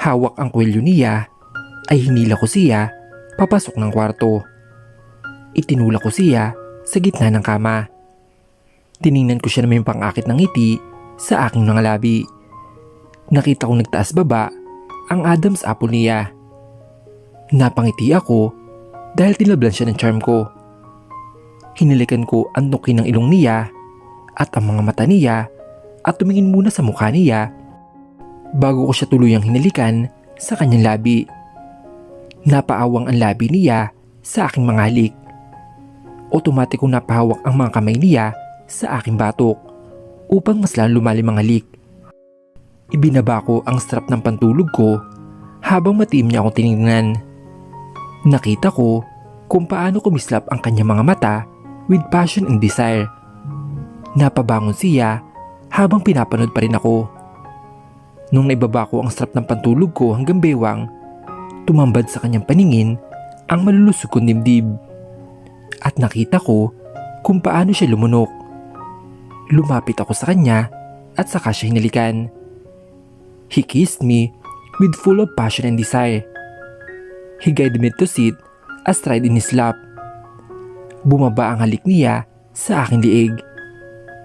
Hawak ang kwelyo niya, ay hinila ko siya papasok ng kwarto. Itinulak ko siya sa gitna ng kama. Tiningnan ko siya na may pang-akit ng ngiti sa aking mga labi. Nakita kong nagtaas baba ang Adam's apple niya. Napangiti ako dahil tinablan siya ng charm ko. Hinilikan ko ang nuki ng ilong niya at ang mga mata niya at tumingin muna sa mukha niya bago ko siya tuluyang hinalikan sa kanyang labi. Napaawang ang labi niya sa aking mga halik. Otomatikong napahawak ang mga kamay niya sa aking batok upang mas lalo lumalim ang halik. Ibinaba ko ang strap ng pantulog ko habang matiim niya akong tinignan. Nakita ko kung paano kumislap ang kanyang mga mata with passion and desire. Napabangon siya habang pinapanood pa rin ako. Nung naibaba ko ang strap ng pantulog ko hanggang bewang, tumambad sa kanyang paningin ang malulusog kong dibdib. At nakita ko kung paano siya lumunok. Lumapit ako sa kanya at saka siya hinalikan. He kissed me with full of passion and desire. He guided me to sit astride in his lap. Bumaba ang halik niya sa aking liig,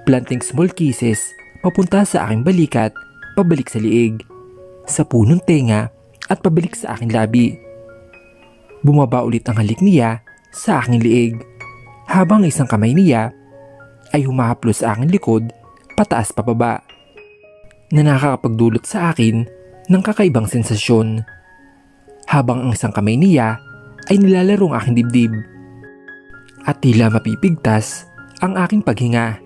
planting small kisses papunta sa aking balikat, pabalik sa liig, sa punong tenga at pabalik sa aking labi. Bumaba ulit ang halik niya sa aking liig habang isang kamay niya ay humahaplos sa aking likod pataas pababa na nakakapagdulot sa akin ng kakaibang sensasyon. Habang ang isang kamay niya ay nilalaro ang aking dibdib at tila mapipigtas ang aking paghinga.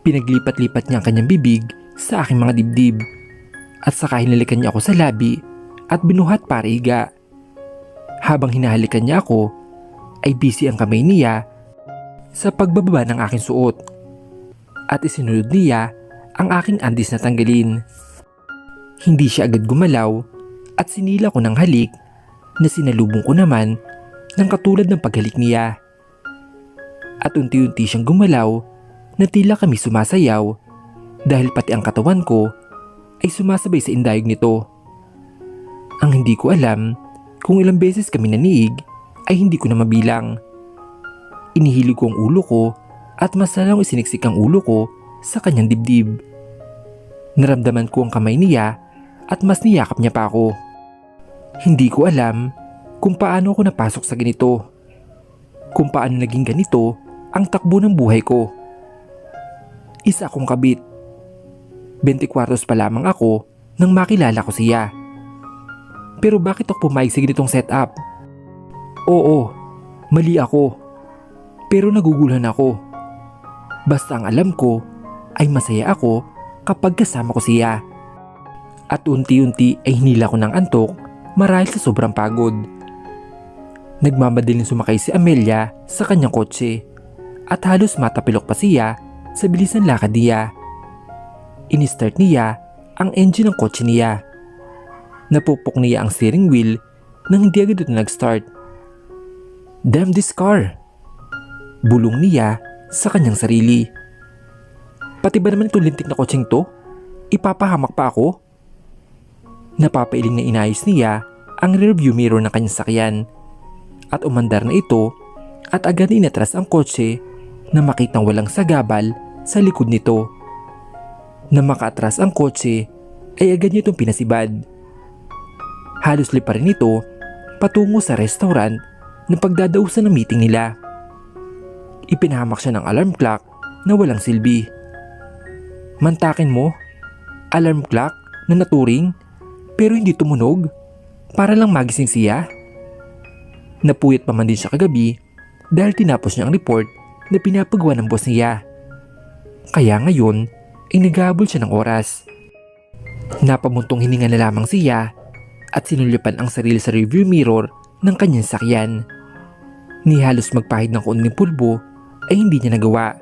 Pinaglipat-lipat niya ang kanyang bibig sa aking mga dibdib at saka hinalikan niya ako sa labi at binuhat para higa. Habang hinahalikan niya ako ay busy ang kamay niya sa pagbababa ng aking suot at isinunod niya ang aking andis na tanggalin. Hindi siya agad gumalaw at sinila ko ng halik na sinalubong ko naman ng katulad ng paghalik niya. At unti-unti siyang gumalaw na tila kami sumasayaw dahil pati ang katawan ko ay sumasabay sa indayog nito. Ang hindi ko alam kung ilang beses kami naniig ay hindi ko na mabilang. Inihilog ko ang ulo ko at mas lalong isiniksik ang ulo ko sa kanyang dibdib. Naramdaman ko ang kamay niya at mas niyakap niya pa ako. Hindi ko alam kung paano ako napasok sa ganito. Kung paano naging ganito ang takbo ng buhay ko. Isa akong kabit. 24 pa lamang ako nang makilala ko siya. Pero bakit ako pumayag sa ganitong setup? Oo, mali ako. Pero naguguluhan ako. Basta ang alam ko ay masaya ako kapag kasama ko siya. At unti-unti ay hinila ko ng antok marahil sa sobrang pagod. Nagmamadaling sumakay si Amelia sa kanyang kotse at halos matapilok pa siya sa bilis ng lakad niya. Ini-start niya ang engine ng kotse niya. Napupok niya ang steering wheel nang hindi agad ito nag-start. Damn this car! Bulong niya sa kanyang sarili. Pati ba naman itong lintik na kotseng to? Ipapahamak pa ako? Napapailing na inayos niya ang rearview mirror ng kanyang sakyan at umandar na ito at agad inatras ang kotse na makitang walang sagabal sa likod nito. Na makaatras ang kotse ay agad niya itong pinasibad. Halos lipa rin ito patungo sa restaurant na pagdadausan ng meeting nila. Ipinahamak siya ng alarm clock na walang silbi. Mantakin mo, alarm clock na naturing pero hindi tumunog para lang magising siya. Napuyat pa man din siya kagabi dahil tinapos niya ang report na pinapagawa ng boss niya. Kaya ngayon ay naghahabol siya ng oras. Napamuntong hininga na lamang siya at sinulyapan ang sarili sa review mirror ng kanyang sakyan. Ni halos magpahid ng kaunting pulbo ay hindi niya nagawa.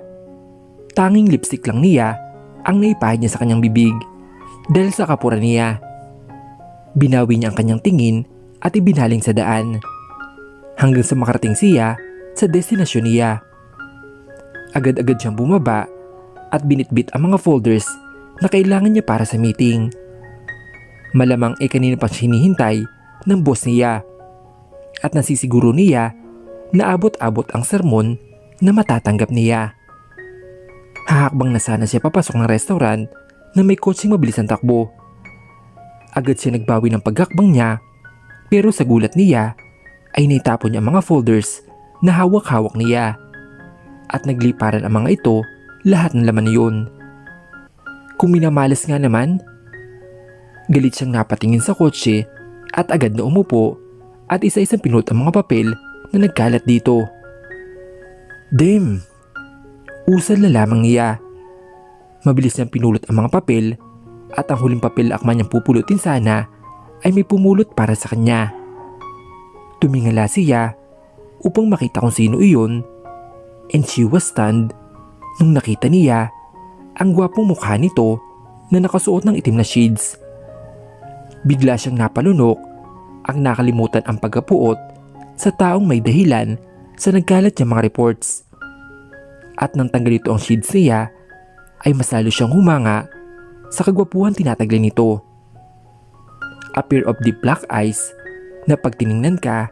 Tanging lipstick lang niya ang naipahid niya sa kanyang bibig dahil sa kapura niya. Binawi niya ang kanyang tingin at ibinaling sa daan hanggang sa makarating siya sa destinasyon niya. Agad-agad siyang bumaba at binitbit ang mga folders na kailangan niya para sa meeting. Malamang ay kanina pang siya hinihintay ng boss niya at nasisiguro niya na abot-abot ang sermon na matatanggap niya. Hahakbang na sana siya papasok ng restaurant na may kotseng mabilis ang takbo. Agad siya nagbawi ng paghakbang niya, pero sa gulat niya ay naitapon niya ang mga folders na hawak-hawak niya at nagliparan ang mga ito lahat ng laman niyon. Kung minamalas nga naman, galit siyang napatingin sa kotse at agad na umupo at isa-isang pinulot ang mga papel na nagkalat dito. Damn! Usal na lamang niya. Mabilis niyang pinulot ang mga papel at ang huling papel na akma niyang pupulutin sana ay may pumulot para sa kanya. Tumingala siya upang makita kung sino iyon, and she was stunned nung nakita niya ang gwapong mukha nito na nakasuot ng itim na shades. Bigla siyang napalunok ang nakalimutan ang pagkapuot sa taong may dahilan sa nagkalat niyang mga reports. At nang tanggal ito ang shades niya, ay mas lalo siyang humanga sa kagwapuhan tinataglay nito. A pair of deep black eyes na pag tiningnan ka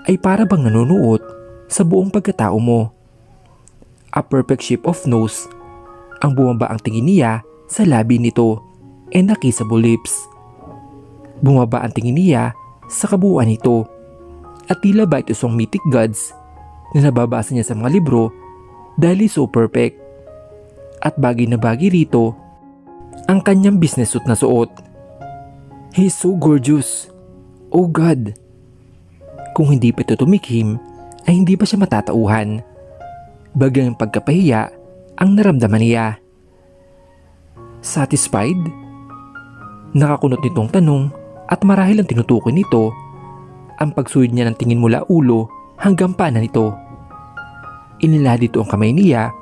ay para bang nanunuot sa buong pagkatao mo. A perfect shape of nose, ang bumaba ang tingin niya sa labi nito, and a kissable lips. Bumaba ang tingin niya sa kabuuan nito at tila ba ito isang mythic gods na nababasa niya sa mga libro dahil so perfect. At bagay na bagay rito ang kanyang business suit na suot. He is so gorgeous. Oh God! Kung hindi pa ito tumikim ay hindi pa siya matatauhan. Bagang pagkapahiya ang naramdaman niya. Satisfied? Nakakunot nitong tanong at marahil ang tinutukoy nito ang pagsuyod niya ng tingin mula ulo hanggang paa nito. Inilahad dito ang kamay niya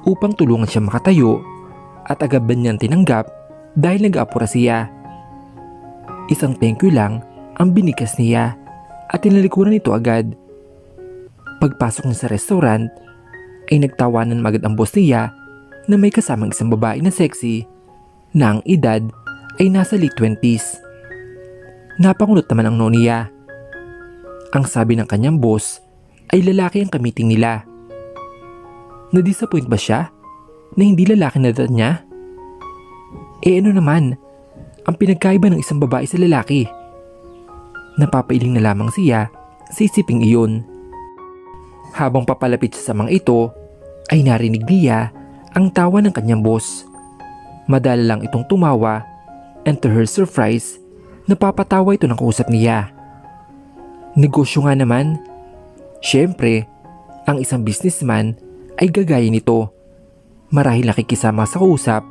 upang tulungan siya makatayo at agad ba niyang tinanggap dahil nag-aapura siya. Isang thank you lang ang binikas niya at tinalikuran nito agad. Pagpasok niya sa restaurant ay nagtawanan magad ang boss niya na may kasamang isang babae na sexy na ang edad ay nasa late 20s. Napangunot naman ang noo niya. Ang sabi ng kanyang boss ay lalaki ang kamiting nila. Na-disappoint ba siya na hindi lalaki na dad niya? Ano naman ang pinagkaiba ng isang babae sa lalaki? Napapailing na lamang siya sa isiping iyon. Habang papalapit siya sa mga ito ay narinig niya ang tawa ng kanyang boss. Madala lang itong tumawa, and to her surprise, napapatawa ito ng kausap niya. Negosyo nga naman. Siyempre, ang isang businessman ay gagaya nito. Marahil nakikisama sa kausap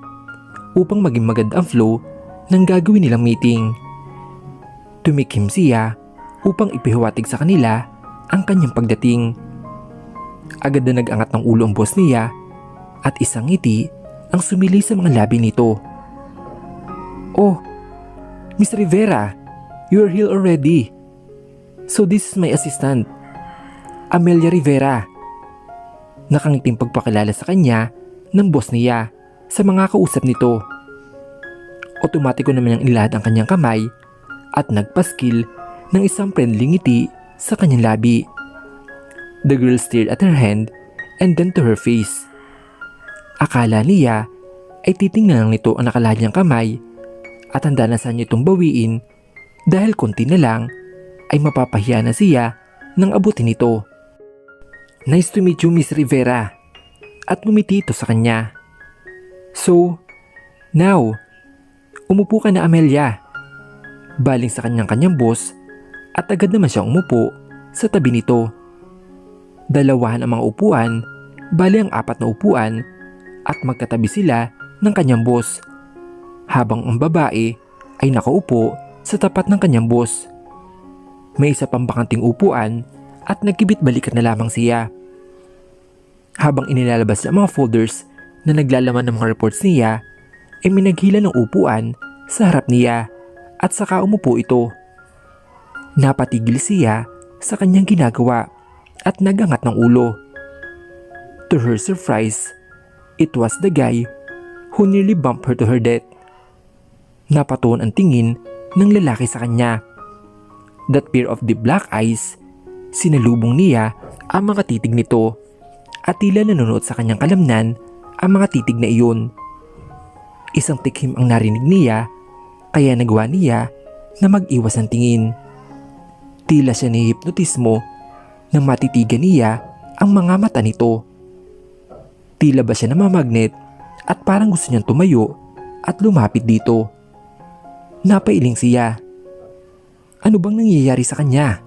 upang maging maganda ang flow ng gagawin nilang meeting. Tumikim siya upang ipahiwatig sa kanila ang kanyang pagdating. Agad na nag-angat ng ulo ang boss niya at isang ngiti ang sumili sa mga labi nito. Oh, Miss Rivera, you are here already. So this is my assistant, Amelia Rivera. Nakangiting pagpakilala sa kanya ng boss niya sa mga kausap nito. Otomatiko naman niyang ilahad ang kanyang kamay at nagpaskil ng isang friendly ngiti sa kanyang labi. The girl stared at her hand and then to her face. Akala niya ay titingnan lang nito ang nakalahad niyang kamay at handa na sa niya itong bawiin dahil konti na lang ay mapapahiya na siya nang abutin ito. Nice to meet you, Miss Rivera. At ngumiti ito sa kanya. So, now, umupo ka na, Amelia. Baling sa kanyang boss at agad naman siyang umupo sa tabi nito. Dalawahan ang mga upuan, bali ang 4 na upuan at magkatabi sila ng kanyang boss. Habang ang babae ay nakaupo sa tapat ng kanyang boss. May isa pang bakanting upuan at nagkibit balikat na lamang siya. Habang inilalabas niya ang mga folders na naglalaman ng mga reports niya, ay minaghila ng upuan sa harap niya at saka umupo ito. Napatigil siya sa kanyang ginagawa at nagangat ng ulo. To her surprise, it was the guy who nearly bumped her to her death. Napatuon ang tingin ng lalaki sa kanya. That pair of deep black eyes, sinalubong niya ang mga titig nito at tila nanonood sa kanyang kalamnan ang mga titig na iyon. Isang tikhim ang narinig niya kaya nagawa niya na mag-iwas ng tingin. Tila siya nahihipnotismo nang matitigan niya ang mga mata nito. Tila ba siya namamagnet at parang gusto niyang tumayo at lumapit dito. Napailing siya. Ano bang nangyayari sa kanya?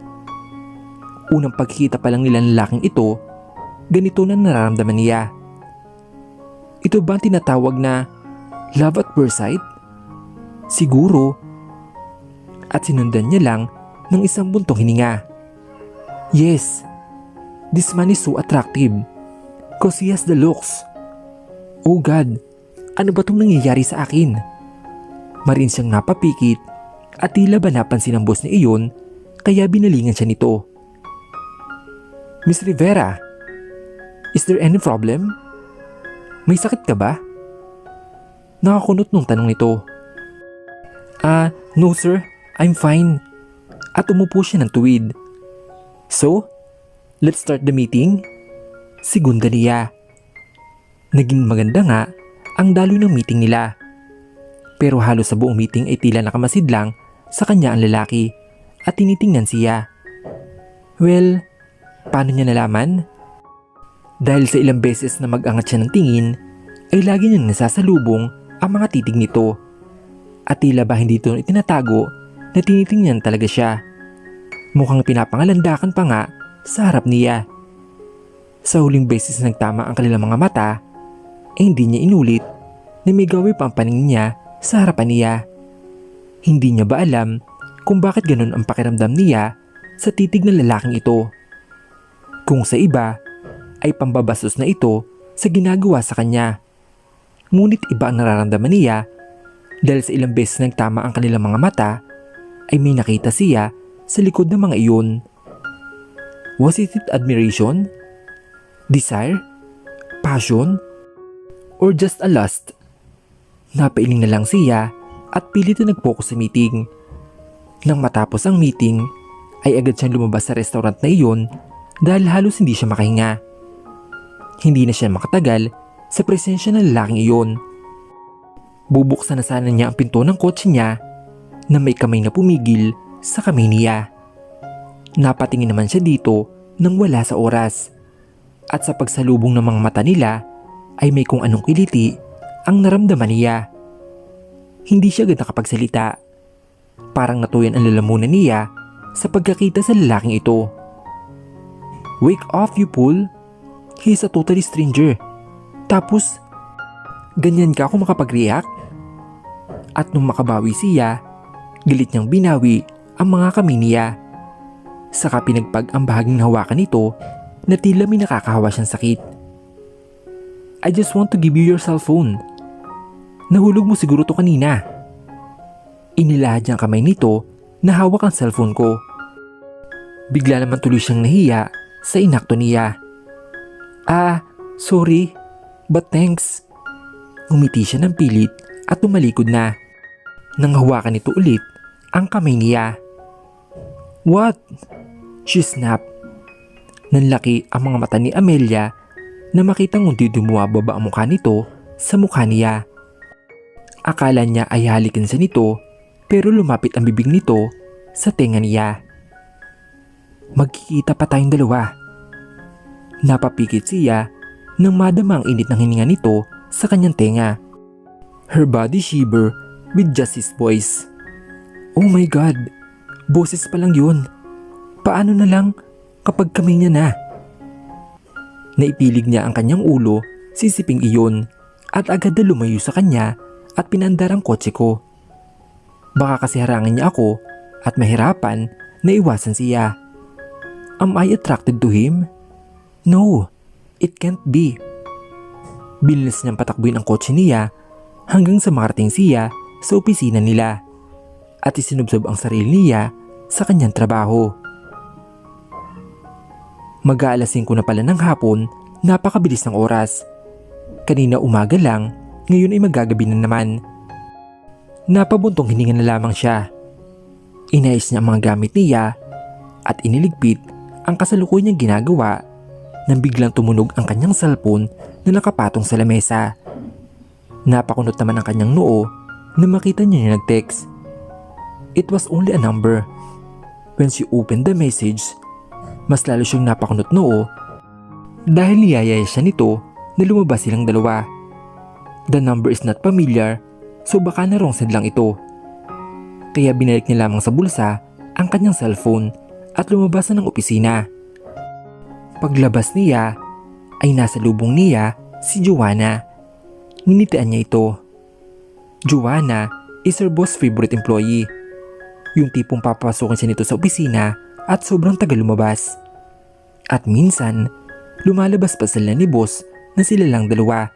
Unang pagkikita pa lang nila ng lalaking ito, ganito na nararamdaman niya. Ito ba ang tinatawag na love at first sight? Siguro. At sinundan niya lang ng isang buntong hininga. Yes, this man is so attractive because he has the looks. Oh God, ano ba itong nangyayari sa akin? Marin siyang napapikit at tila ba napansin ng boss ni iyon kaya binalingan siya nito. Miss Rivera, is there any problem? May sakit ka ba? Nakakunot nung tanong nito. No sir, I'm fine. At umupo siya ng tuwid. So, let's start the meeting? Segunda niya. Naging maganda nga ang daloy ng meeting nila. Pero halos sa buong meeting ay tila nakamasid lang sa kanya ang lalaki at tinitingnan siya. Well, paano niya nalaman? Dahil sa ilang beses na mag-angat siya ng tingin, ay lagi niyang nasasalubong ang mga titig nito. At tila ba hindi ito itinatago na tinitingnan talaga siya. Mukhang pinapangalandakan pa nga sa harap niya. Sa huling beses na nagtama ang kanilang mga mata, ay hindi niya inulit na may gawi pa ang paningin niya sa harapan niya. Hindi niya ba alam kung bakit ganun ang pakiramdam niya sa titig ng lalaking ito? Kung sa iba ay pambabastos na ito sa ginagawa sa kanya. Ngunit iba ang nararamdaman niya dahil sa ilang beses na nagtama ang kanilang mga mata ay may nakita siya sa likod ng mga iyon. Was it admiration? Desire? Passion? Or just a lust? Napailing na lang siya at pilit na nag-focus sa meeting. Nang matapos ang meeting, ay agad siyang lumabas sa restaurant na iyon dahil halos hindi siya makahinga. Hindi na siya makatagal sa presensya ng lalaking iyon. Bubuksan na sana niya ang pinto ng kotse niya na may kamay na pumigil sa kamay niya. Napatingin naman siya dito nang wala sa oras. At sa pagsalubong ng mga mata nila ay may kung anong kiliti ang naramdaman niya. Hindi siya agad nakapagsalita. Parang natuyan ang lalamunan niya sa pagkakita sa lalaking ito. Wake off you fool. He is a totally stranger. Tapos, ganyan ka ako makapag-react? At nung makabawi siya, galit niyang binawi ang mga kamay niya. Saka pinagpag ang bahaging hawakan nito na tila may nakakahawa siyang sakit. I just want to give you your cellphone. Nahulog mo siguro to kanina. Inilahad niyang kamay nito na hawak ang cellphone ko. Bigla naman tuloy siyang nahiya sa inakto niya. Sorry, but thanks. Ngumiti siya ng pilit at tumalikod na. Nang hawakan nito ulit ang kamay niya. What? She snapped. Nanlaki ang mga mata ni Amelia na makitang unti bumababa ang mukha nito sa mukha niya. Akala niya ay halikin sa nito pero lumapit ang bibig nito sa tenga niya. Magkikita pa tayong dalawa. Napapikit siya nang madama ang init ng hininga nito sa kanyang tenga. Her body shiver with just his voice. Oh my God, boses pa lang yun. Paano na lang kapag kamay niya na? Naipilig niya ang kanyang ulo, sisiping iyon at agad na lumayo sa kanya at pinandar ang kotse ko. Baka kasi harangin niya ako at mahirapan na iwasan siya. Am I attracted to him? No, it can't be. Bilinis niyang patakbuhin ang kotse niya hanggang sa makarating siya sa opisina nila at isinubsob ang sarili niya sa kanyang trabaho. Mag-aalas 5 na pala ng hapon, napakabilis ng oras. Kanina umaga lang, ngayon ay magagabi na naman. Napabuntong hininga na lamang siya Inayos niya ang mga gamit niya at iniligpit ang kasalukuyan niyang ginagawa nang biglang tumunog ang kanyang cellphone na nakapatong sa lamesa. Napakunot naman ang kanyang noo na makita niya yung nag-text. It was only a number. When she opened the message, mas lalo siyang napakunot noo dahil niyayaya siya nito na lumabas silang dalawa. The number is not familiar, so baka na wrong send lang ito. Kaya binalik niya lamang sa bulsa ang kanyang cellphone at lumabas na ng opisina. Paglabas niya ay nasa lubong niya si Joanna. Ninitian niya ito. Joanna is her boss' favorite employee. Yung tipong papapasukin siya nito sa opisina at sobrang tagal lumabas. At minsan, lumalabas pa sila ni boss na sila lang dalawa.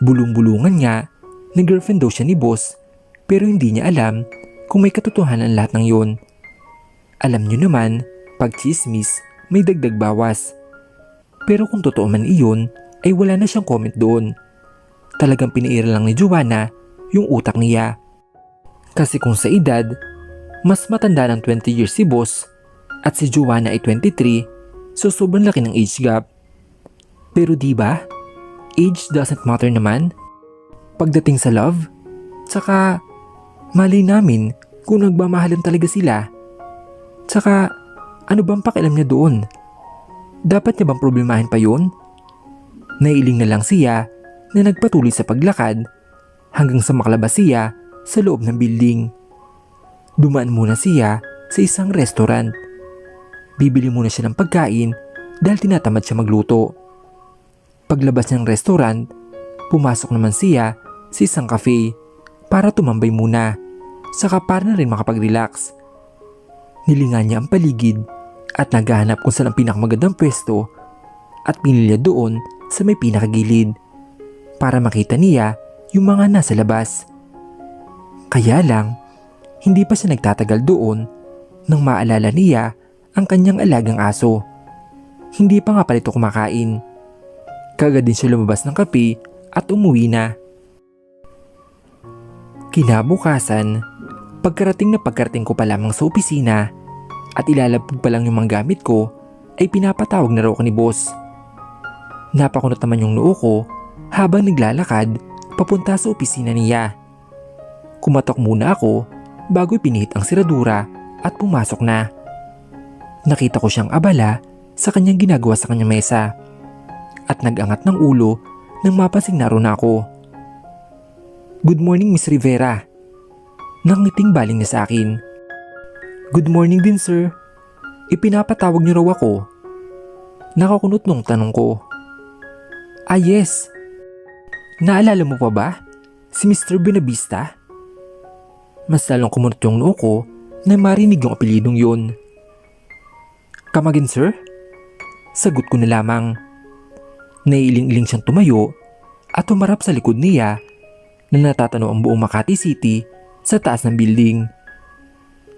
Bulong-bulungan nga na girlfriend daw siya ni boss pero hindi niya alam kung may katotohanan lahat ng yun. Alam niyo naman, pag chismis, may dagdag bawas. Pero kung totoo man iyon, ay wala na siyang comment doon. Talagang pinairal lang ni Joanna yung utak niya. Kasi kung sa edad, mas matanda ng 20 years si boss at si Joanna ay 23, so sobrang laki ng age gap. Pero di ba, age doesn't matter naman pagdating sa love. Tsaka malay namin kung nagmamahalan talaga sila. Tsaka ano bang pakialam niya doon? Dapat niya bang problemahin pa yun? Nailing na lang siya na nagpatuloy sa paglakad hanggang sa makalabas siya sa loob ng building. Dumaan muna siya sa isang restaurant. Bibili muna siya ng pagkain dahil tinatamad siya magluto. Paglabas ng restaurant, pumasok naman siya sa isang cafe para tumambay muna, saka para na rin makapag-relax. Nilingan niya ang paligid at naghahanap kung saan ang pinakamagandang pwesto at pinili doon sa may pinakagilid para makita niya yung mga nasa labas. Kaya lang, hindi pa siya nagtatagal doon nang maalala niya ang kanyang alagang aso. Hindi pa nga pala ito kumakain. Kaagad din siya lumabas ng kape at umuwi na. Kinabukasan, pagkarating ko pa lamang sa opisina at ilalabog pa lang yung mga gamit ko, ay pinapatawag na raw ako ni boss. Napakunot naman yung noo ko habang naglalakad papunta sa opisina niya. Kumatok muna ako bago ipinihit ang siradura at pumasok na. Nakita ko siyang abala sa kanyang ginagawa sa kanyang mesa at nag-angat ng ulo nang mapansing naroon ako. Good morning, Miss Rivera. Nangiting baling niya sa akin. Good morning din, sir. Ipinapatawag niyo raw ako. Nakakunot nung tanong ko. Ah, yes. Naalala mo pa ba? Si Mr. Benavista? Mas lalong kumunot yung noo ko na marinig yung apelidong yun. Come again, sir? Sagot ko na lamang. Naiiling-iling siyang tumayo at humarap sa likod niya na natatanaw ang buong Makati City sa taas ng building.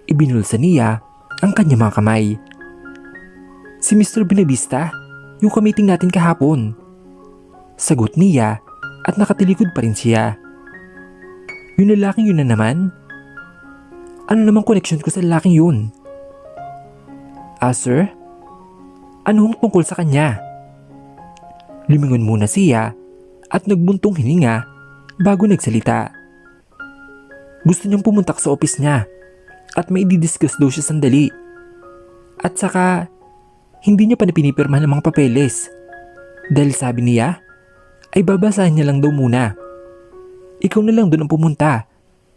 Ibinulsa niya ang kanyang mga kamay. Si Mr. Benavista, yung kamiting natin kahapon. Sagot niya at nakatilikod pa rin siya. Yung lalaking yun na naman? Ano namang connection ko sa lalaking yun? Ah, sir? Ano hong tungkol sa kanya? Lumingon muna siya at nagbuntong hininga bago nagsalita. Gusto niyang pumunta sa office niya at may i-discuss daw siya sandali. At saka, hindi niya pa na pinipirmahan ng mga papeles. Dahil sabi niya, ay babasahin niya lang daw muna. Ikaw na lang doon ang pumunta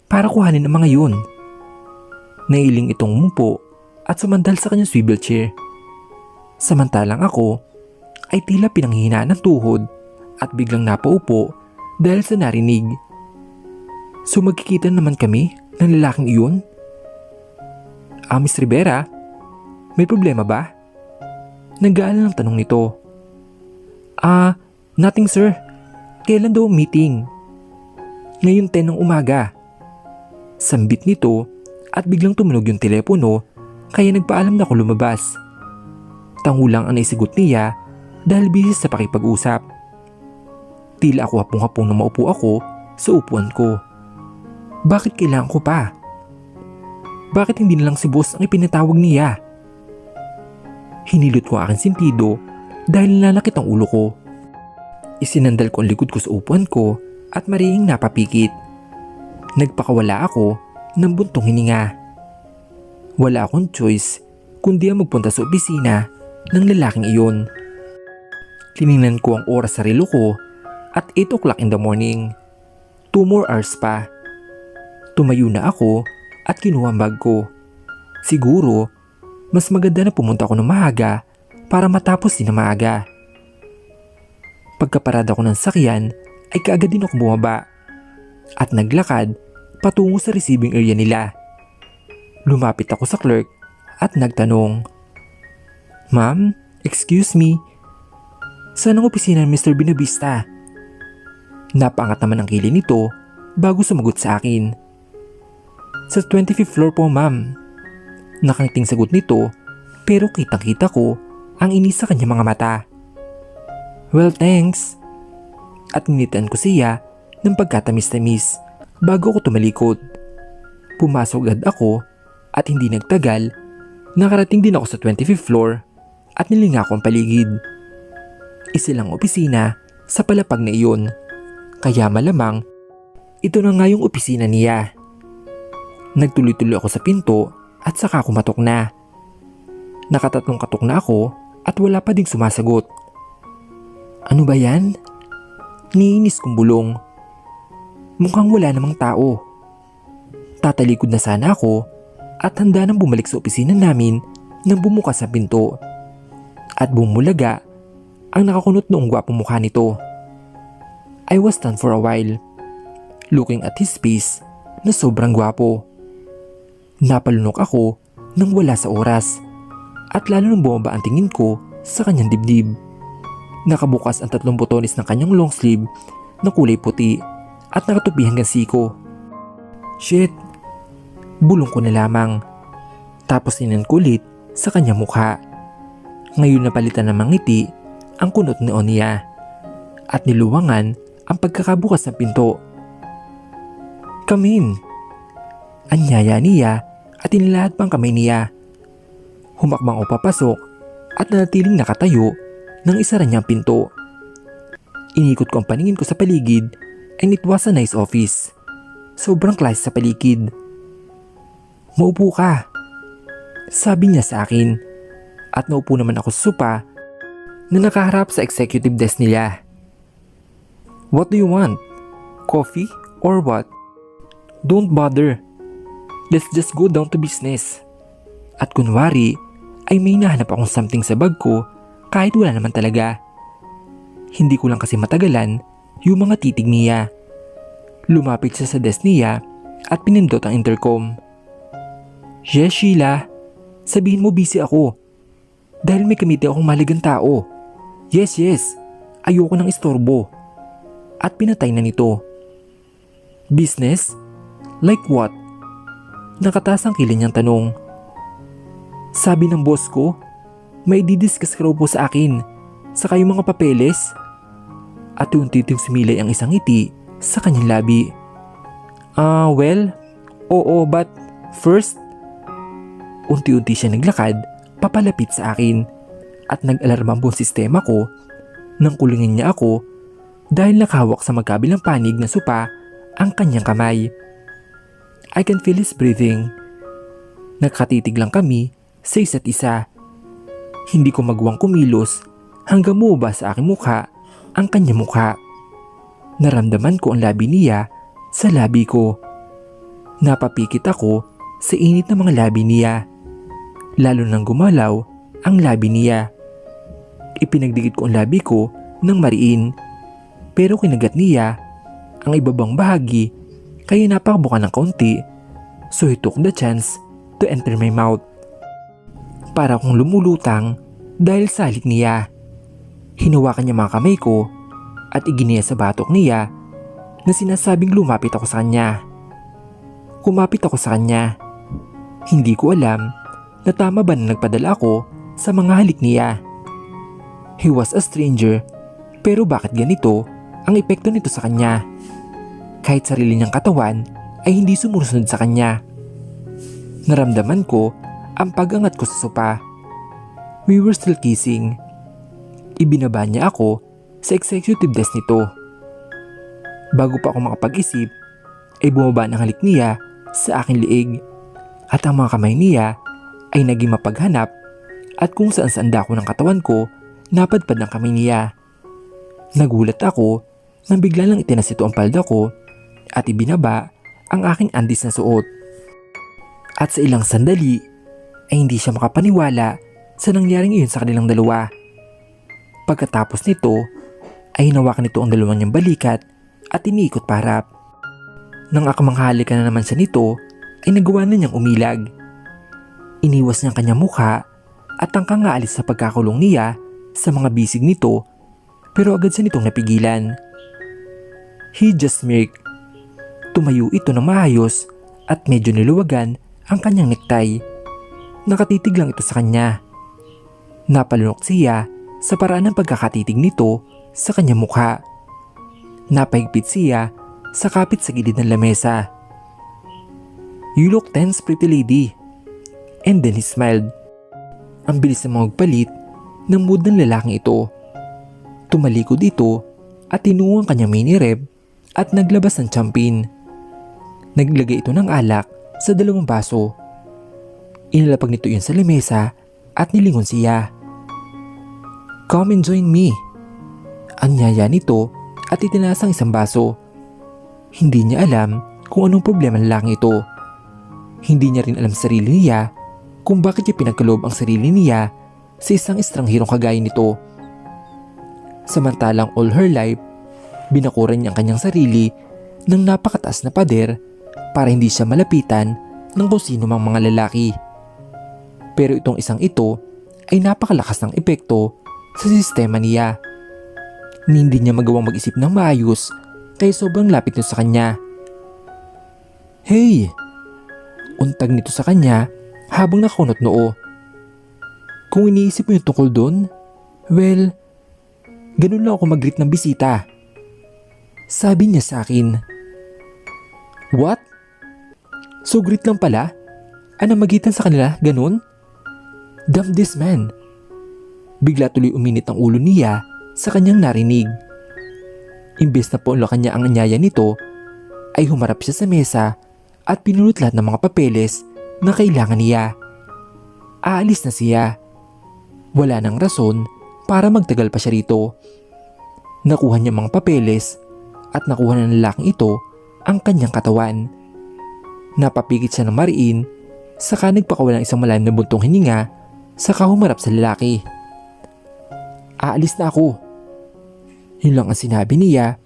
para kuhanin ang mga yun. Nailing itong umupo at sumandal sa kanyang swivel chair. Samantalang ako ay tila pinanghihinaan ng tuhod at biglang napaupo dahil sa narinig. So magkikita naman kami ng lalaking iyon? Ah, Miss Rivera, may problema ba? Nag-aalala ng tanong nito. Ah, nothing sir. Kailan daw meeting? Ngayon 10 ng umaga. Sambit nito at biglang tumunog yung telepono kaya nagpaalam na ako lumabas. Tangulang ang naisigot niya dahil bihis sa pakipag-usap. Tila ako hapong-hapong na maupo ako sa upuan ko. Bakit kailangan ko pa? Bakit hindi na lang si boss ang ipinatawag niya? Hinilot ko ang aking sentido dahil nanakit ang ulo ko. Isinandal ko ang likod ko sa upuan ko at marihing napapikit. Nagpakawala ako ng buntong hininga. Wala akong choice kundi ang magpunta sa opisina ng lalaking iyon. Tiningnan ko ang oras sa relo ko at 8 o'clock in the morning. 2 more hours pa. Tumayo na ako at kinuha ang bag ko. Siguro, mas maganda na pumunta ako ng maaga para matapos din na maaga. Pagkaparada ko ng sakyan ay kaagad din ako bumaba at naglakad patungo sa receiving area nila. Lumapit ako sa clerk at nagtanong, "Ma'am, excuse me, saan ang opisina ng Mr. Binavista?" Napaangat naman ang kilay nito bago sumagot sa akin. "Sa 25th floor po, ma'am." Nakangiting sagot nito pero kitang-kita ko ang inis sa kanyang mga mata. "Well, thanks." At ninitan ko siya ng pagkatamis-tamis bago ako tumalikod. Pumasok agad ako at hindi nagtagal, nakarating din ako sa 25th floor at nilinga ko ang paligid. Isa lang opisina sa palapag na iyon, kaya malamang ito na nga yung opisina niya. Nagtuloy-tuloy ako sa pinto at saka kumatok na. Nakatatlong katok na ako at wala pa ding sumasagot. Ano ba yan? Niinis kong bulong. Mukhang wala namang tao. Tatalikod na sana ako at handa nang bumalik sa opisina namin nang bumukas ang pinto. At bumulaga ang nakakunot noong gwapong mukha nito. I was stunned for a while, looking at his face na sobrang gwapo. Napalunok ako nang wala sa oras at lalo nang bumaba ang tingin ko sa kanyang dibdib. Nakabukas ang 3 botones ng kanyang long sleeve na kulay puti at nakatupi hanggang siko. Shit! Bulong ko na lamang. Tapos tinan ko ulit sa kanyang mukha. Ngayon napalitan ng ngiti ang kunot ni niya at niluwangan ang pagkakabukas ng pinto. "Come in." Anyaya niya at inilahad pang kamay niya. Humakbang o papasok at nanatiling nakatayo nang isara niya ang pinto. Inikot ko ang paningin ko sa paligid and it was a nice office. Sobrang classy sa paligid. "Maupo ka," sabi niya sa akin at naupo naman ako sa sopa na nakaharap sa executive desk nila. "What do you want? Coffee or what?" "Don't bother. Let's just go down to business." At kunwari ay may nahanap akong something sa bag ko kahit wala naman talaga. Hindi ko lang kasi matagalan yung mga titig niya. Lumapit siya sa desk niya at pinindot ang intercom. "Yes, Sheila. Sabihin mo busy ako. Dahil may kamite akong mahalagang tao. Yes. Ayoko ng istorbo." At pinatay na nito. "Business? Like what?" Nakataas ang kilay niyang tanong. "Sabi ng boss ko, may didiscuss ka raw po sa akin, saka yung mga papeles." At unti-unting sumilay ang isang ngiti sa kanyang labi. Well, oo, but first..." Unti-unti siya naglakad papalapit sa akin at nag-alarma ang buong sistema ko nang kulingin niya ako dahil nakahawak sa magkabilang panig na sopa ang kanyang kamay. I can feel his breathing. Nagkatitig lang kami sa isa't isa. Hindi ko magawang kumilos hanggang muba sa aking mukha ang kanyang mukha. Naramdaman ko ang labi niya sa labi ko. Napapikit ako sa init ng mga labi niya. Lalo nang gumalaw ang labi niya. Ipinagdikit ko ang labi ko ng mariin. Pero kinagat niya ang ibabang bahagi kaya napakabuka ng kaunti, so he took the chance to enter my mouth. Para akong lumulutang dahil sa halik niya. Hinawakan niya mga kamay ko at iginiya sa batok niya na sinasabing lumapit ako sa kanya. Kumapit ako sa kanya. Hindi ko alam na tama ba na nagpadala ako sa mga halik niya. He was a stranger, pero bakit ganito ang epekto nito sa kanya? Kahit sarili niyang katawan ay hindi sumusunod sa kanya. Naramdaman ko ang pag-angat ko sa sopa. We were still kissing. Ibinaba niya ako sa executive desk nito. Bago pa ako makapag-isip, ay bumaba ng halik niya sa aking liig at ang mga kamay niya ay naging mapaghanap at kung saan saan dako ng katawan ko napadpad ng kamay niya. Nagulat ako nang bigla lang itinas ito ang palda ko at ibinaba ang aking andis na suot. At sa ilang sandali ay hindi siya makapaniwala sa nangyaring iyon sa kanilang dalawa. Pagkatapos nito ay hinawakan nito ang dalawang niyang balikat at iniikot paharap. Nang akamanghali ka na naman siya nito ay nagawa na niyang umilag. Iniwas niya ang kanyang mukha at tangkang aalis sa pagkakulong niya sa mga bisig nito pero agad siya nitong napigilan. He just smirked. Tumayo ito ng maayos at medyo niluwagan ang kanyang necktie. Nakatitig lang ito sa kanya. Napalunok siya sa paraan ng pagkakatitig nito sa kanyang mukha. Napahigpit siya sa kapit sa gilid ng lamesa. "You look tense, pretty lady." And then he smiled. Ang bilis na magpalit ng mood ng lalaking ito. Tumalikod ito at tinungo ang kanyang mini reb at naglabas ng champagne. Naglagay ito ng alak sa 2 baso. Inalapag nito yun sa lamesa at nilingon siya. "Come and join me." Anyaya nito at itinaas ang isang baso. Hindi niya alam kung anong problema ng lalaking ito. Hindi niya rin alam sa sarili niya kung bakit niya pinagkaloob ang sarili niya sa isang estranghirong kagaya nito. Samantalang all her life, binakuran niya ang kanyang sarili ng napakataas na pader para hindi siya malapitan ng kung sino mang mga lalaki. Pero itong isang ito ay napakalakas ng epekto sa sistema niya. Hindi niya magawang mag-isip ng maayos kaya sobrang lapit nito sa kanya. "Hey!" Untag nito sa kanya habang nakunot noo. "Kung iniisip mo yung tungkol doon, well, ganun lang ako mag-greet ng bisita." Sabi niya sa akin. "What? So greet lang pala? Magitan sa kanila, ganun? Damn this man." Bigla tuloy uminit ang ulo niya sa kanyang narinig. Imbes na paunlakan niya ang anyaya nito, ay humarap siya sa mesa at pinulot lahat ng mga papeles na kailangan niya. Aalis na siya. Wala nang rason para magtagal pa siya rito. Nakuha niya mga papeles at nakuha ng lalaking ito ang kanyang katawan. Napapigit siya ng mariin, saka nagpakawalan isang malalim na buntong hininga, saka humarap sa lalaki. "Aalis na ako." Yun lang ang sinabi niya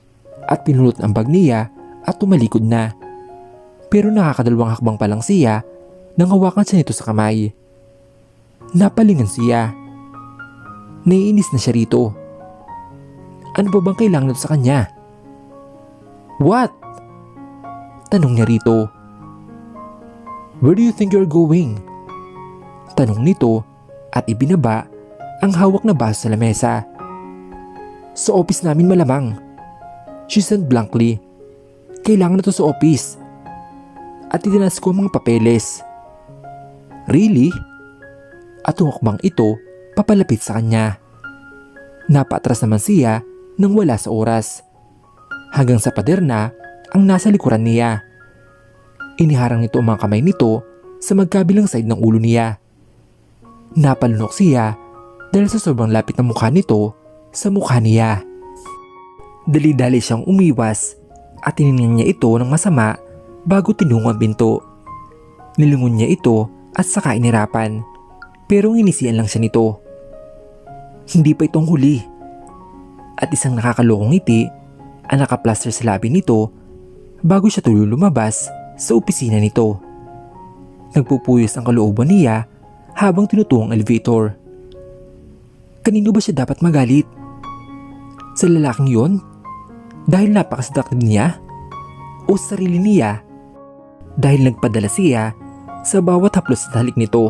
at pinulot ang bag niya at tumalikod na. Pero nakakadalawang hakbang pa lang siya nang hawakan siya nito sa kamay. Napalingan siya. Naiinis na siya rito. Ano ba bang kailangan nito sa kanya? "What?" Tanong niya rito. "Where do you think you're going?" Tanong nito at ibinaba ang hawak na baso sa lamesa. "Sa office namin malamang," she said blankly. "Kailangan na to sa office." At itinaas ko ang mga papeles. "Really?" At tumakbang ito papalapit sa kanya. Napaatras naman siya nang wala sa oras. Hanggang sa pader na ang nasa likuran niya. Iniharang nito ang mga kamay nito sa magkabilang side ng ulo niya. Napalunok siya dahil sa sobrang lapit ng mukha nito sa mukha niya. Dali-dali siyang umiwas at tiningnan niya ito ng masama bago tinungo ang pinto. Nilingon niya ito at saka inirapan, pero nginisian lang siya nito. Hindi pa itong huli. At isang nakakalokong ngiti ang nakaplaster sa labi nito bago siya tuloy lumabas sa opisina nito. Nagpupuyos ang kalooban niya habang tinutuong ang elevator. Kanino ba siya dapat magalit? Sa lalaking yon? Dahil napakaseductive niya? O sa sarili niya? Dahil nagpadala siya sa bawat haplos at halik nito?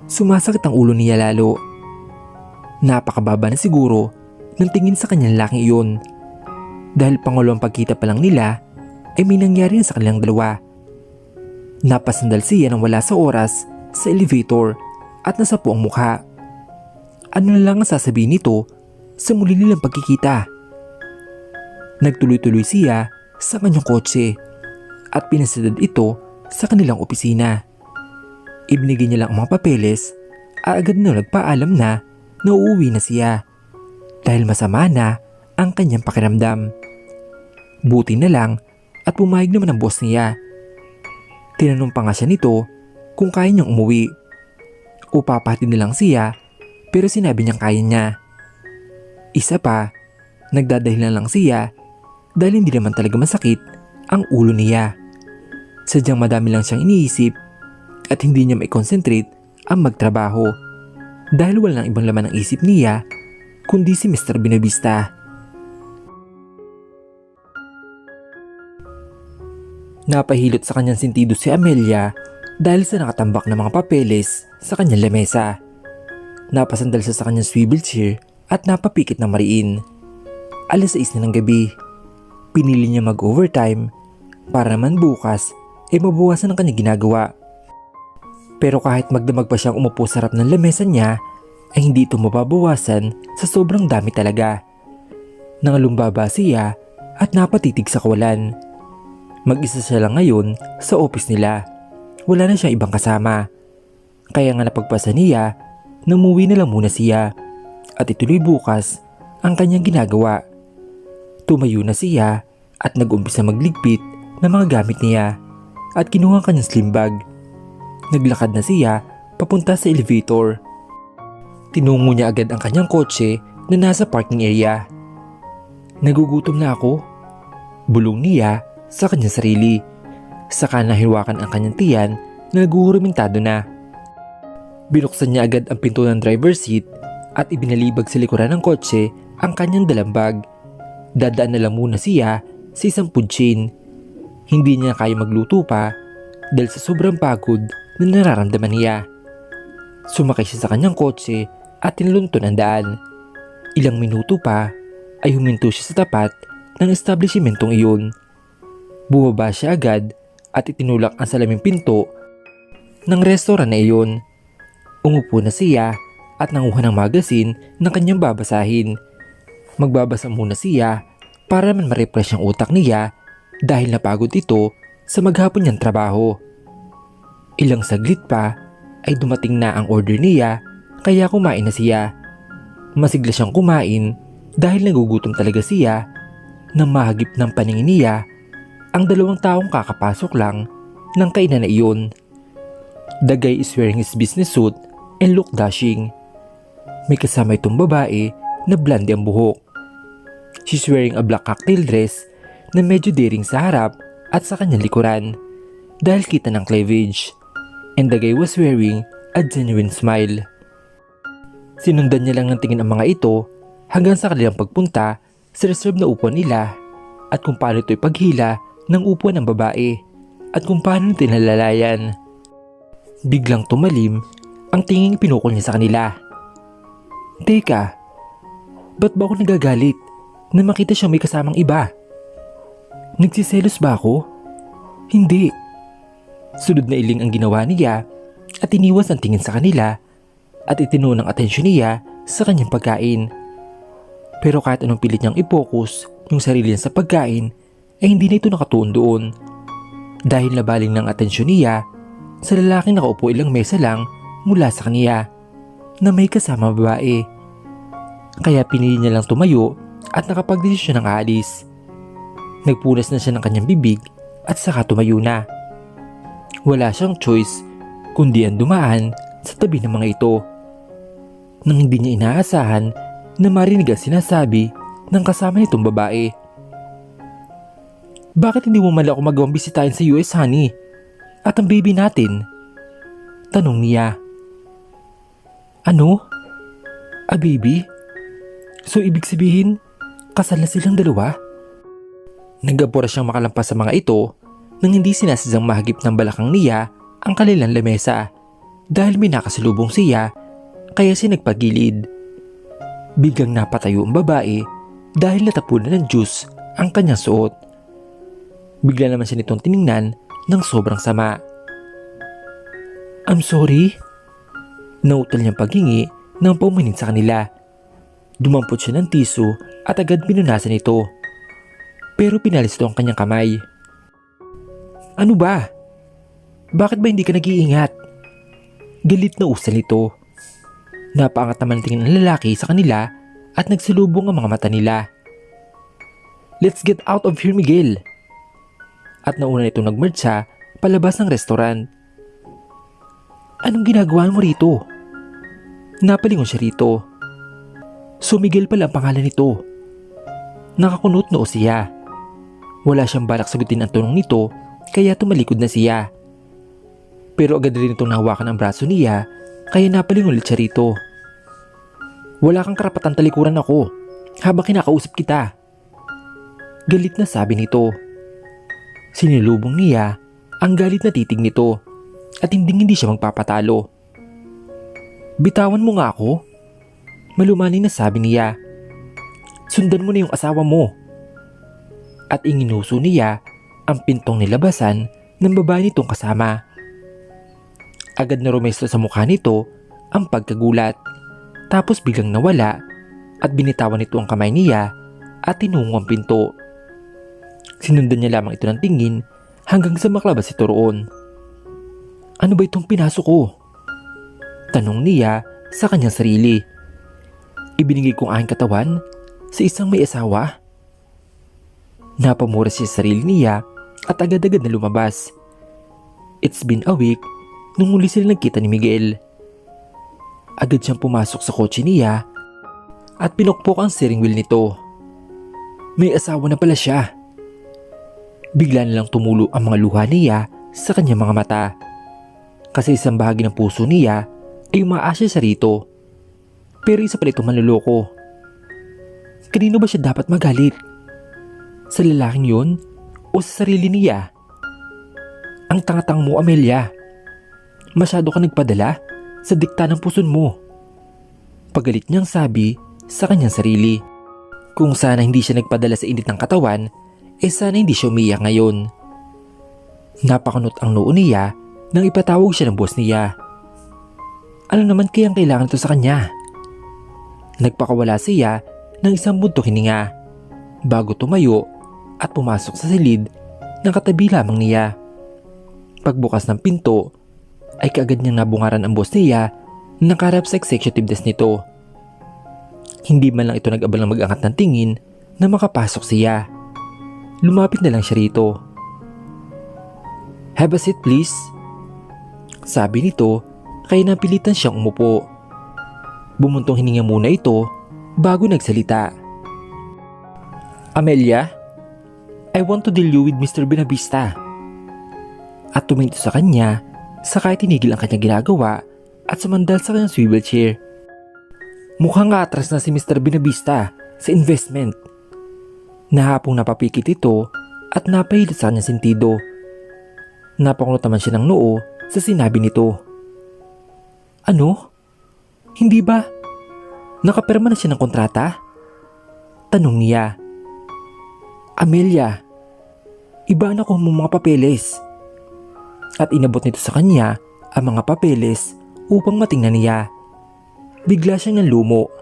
Sumasakit ang ulo niya lalo. Napakababa na siguro ng tingin sa kanyang lalaking iyon. Dahil pangalawang pagkita pa lang nila ay may nangyari na sa kanilang dalawa. Napasandal siya nang wala sa oras sa elevator at nasapo ang mukha. Ano na lang ang sasabihin nito sa muli nilang pagkikita? Nagtuloy-tuloy siya sa kanyang kotse at pinasadad ito sa kanilang opisina. Ibinigay niya lang ang mga papeles at agad na nagpaalam na uuwi na siya dahil masama na ang kanyang pakiramdam. Buti na lang at pumayag naman ang boss niya. Tinanong pa nga siya nito kung kaya niyang umuwi o papahatid na lang siya, pero sinabi niyang kaya niya. Isa pa, nagdadahilan lang siya dahil hindi naman talaga masakit ang ulo niya. Sadyang madami lang siyang iniisip at hindi niya mai-concentrate ang magtrabaho dahil walang ibang laman ng isip niya kundi si Mr. Binavista. Napahilot sa kanyang sentido si Amelia dahil sa nakatambak na mga papeles sa kanyang lamesa. Napasandal siya sa kanyang swivel chair at napapikit ng mariin. 6:00 na ng gabi. Pinili niya mag-overtime para naman bukas mabawasan ang kanyang ginagawa. Pero kahit magdamag pa siyang umupo sa harap ng lamesa niya, ay hindi ito mababawasan sa sobrang dami talaga. Nangalumbaba siya at napatitig sa kawalan. Mag-isa siya lang ngayon sa office nila. Wala na siyang ibang kasama. Kaya nga napagpasa niya na umuwi na lang muna siya at ituloy bukas ang kanyang ginagawa. Tumayo na siya at nag-umpisa magligpit ng mga gamit niya at kinuha ang kanyang slim bag. Naglakad na siya papunta sa elevator. Tinungo niya agad ang kanyang kotse na nasa parking area. Nagugutom na ako, bulong niya sa kanyang sarili. Saka nahiwakan ang kanyang tiyan na naguhurumintado na. Binuksan niya agad ang pinto ng driver's seat at ibinalibag sa likuran ng kotse ang kanyang dalang bag. Dadaan na lang muna siya sa isang food chain. Hindi niya kaya magluto pa dahil sa sobrang pagod na nararamdaman niya. Sumakay siya sa kanyang kotse at tinalunto ng daan. Ilang minuto pa ay huminto siya sa tapat ng establishmentong iyon. Bumaba siya agad at itinulak ang salaming pinto ng restaurant na iyon. Umupo na siya at nanguha ng magazine na kanyang babasahin. Magbabasa muna siya para naman ma-refresh ang utak niya dahil napagod ito sa maghapon niyang trabaho. Ilang saglit pa ay dumating na ang order niya kaya kumain na siya. Masigla siyang kumain dahil nagugutom talaga siya nang mahagip ng paningin niya ang 2 taong kakapasok lang ng kainan na iyon. The guy is wearing his business suit and look dashing. May kasama itong babae na blonde ang buhok. She's wearing a black cocktail dress na medyo daring sa harap at sa kanyang likuran dahil kita ng cleavage. And the guy was wearing a genuine smile. Sinundan niya lang ng tingin ang mga ito hanggang sa kanilang pagpunta sa reserve na upuan nila at kung paano ito'y paghila ng upuan ng babae at kung paano tinalalayan. Biglang tumalim ang tinging pinukol niya sa kanila. Teka, ba't ba ako nagagalit na makita siyang may kasamang iba? Nagsiselos ba ako? Hindi. Sunod na iling ang ginawa niya at iniwas ang tingin sa kanila at itinuon ang atensyon niya sa kanyang pagkain. Pero kahit anong pilit niyang i-focus yung sarili niya sa pagkain ay hindi na ito nakatuon doon dahil nabaling ng atensyon niya sa lalaking nakaupo ilang mesa lang mula sa kaniya na may kasama babae. Kaya pinili niya lang tumayo at nakapagdesisyon ng aalis. Nagpunas na siya ng kanyang bibig at saka tumayo na. Wala siyang choice kundi ang dumaan sa tabi ng mga ito. Nang hindi niya inaasahan na marinig ang sinasabi ng kasama nitong babae. Bakit hindi mo man ako magawang bisitahin sa US, honey? At ang baby natin? Tanong niya. Ano? A baby? So ibig sabihin, kasal na silang dalawa? Nagabura siyang makalampas sa mga ito nang hindi sinasadyang mahagip ng balakang niya ang kanilang lamesa dahil may nakasalubong siya kaya siya nagpagilid. Biglang napatayo ang babae dahil natapunan ng juice ang kanyang suot. Bigla naman siya nitong tiningnan ng sobrang sama. I'm sorry. Nautal niyang paghingi ng paumanhin sa kanila. Dumampot siya ng tiso at agad pinunasan ito. Pero pinalis ito ang kanyang kamay. Ano ba? Bakit ba hindi ka nag-iingat? Galit na usal ito. Napaangat naman ang tingin ng lalaki sa kanila at nagsalubong ang mga mata nila. Let's get out of here, Miguel. At nauna itong nagmarcha palabas ng restaurant. Anong ginagawa mo rito? Napalingon siya rito. So Miguel pala ang pangalan nito. Nakakunot noo siya. Wala siyang balak sagutin ang tanong nito kaya tumalikod na siya. Pero agad rin itong nahawakan ang braso niya kaya napalingon ulit siya rito. Wala kang karapatan talikuran ako habang kinakausap kita. Galit na sabi nito. Sinilubong niya ang galit na titig nito at hindi siya magpapatalo. Bitawan mo nga ako. Malumanay na sabi niya. Sundan mo na yung asawa mo. At inginuso niya ang pintong nilabasan ng babae nitong kasama. Agad na rumestro sa mukha nito ang pagkagulat. Tapos biglang nawala at binitawan nito ang kamay niya at tinungo ang pinto. Sinundan niya lamang ito ng tingin hanggang sa maklabas ito roon. Ano ba itong pinasok ko? Tanong niya sa kanyang sarili. Ibinigay kong aking katawan sa isang may asawa? Napamura siya sa sarili niya at agad-agad na lumabas. It's been a week nung muli sila nagkita ni Miguel. Agad siyang pumasok sa kotse niya at pinukpok ang steering wheel nito. May asawa na pala siya. Bigla na lang tumulo ang mga luha niya sa kanyang mga mata. Kasi isang bahagi ng puso niya ay umaasya sa rito. Pero isa pala itong manloloko. Kanino ba siya dapat magalit? Sa lalaking yun o sa sarili niya? Ang tangatang mo, Amelia. Masyado ka nagpadala sa dikta ng puson mo. Pagalit niyang sabi sa kanyang sarili. Kung sana hindi siya nagpadala sa init ng katawan, sana hindi siya umiyak ngayon. Napakunot ang noo niya nang ipatawag siya ng boss niya. Ano naman kayang kailangan ito sa kanya? Nagpakawala siya ng isang buntok hininga bago tumayo at pumasok sa silid ng katabi lamang niya. Pagbukas ng pinto ay kaagad niyang nabungaran ang boss niya na nakaharap sa executive desk nito. Hindi man lang ito nag-abalang mag-angat ng tingin na makapasok siya. Lumapit na lang siya rito. Have a seat please. Sabi nito kaya napilitan siyang umupo. Bumuntong hininga muna ito bago nagsalita. Amelia, I want to deal you with Mr. Benavista. At tumingin sa kanya saka tinigil ang kanyang ginagawa at sumandal sa kanyang swivel chair. Mukhang atras na si Mr. Benavista sa investment. Nahapong napapikit ito at napahilit sa kanyang sentido. Napakunot naman siya ng noo sa sinabi nito. Ano? Hindi ba? Nakapirma na siya ng kontrata? Tanong niya. Amelia, ibaan ako ng mga papeles. At inabot nito sa kanya ang mga papeles upang matingnan niya. Bigla siyang nanlumo.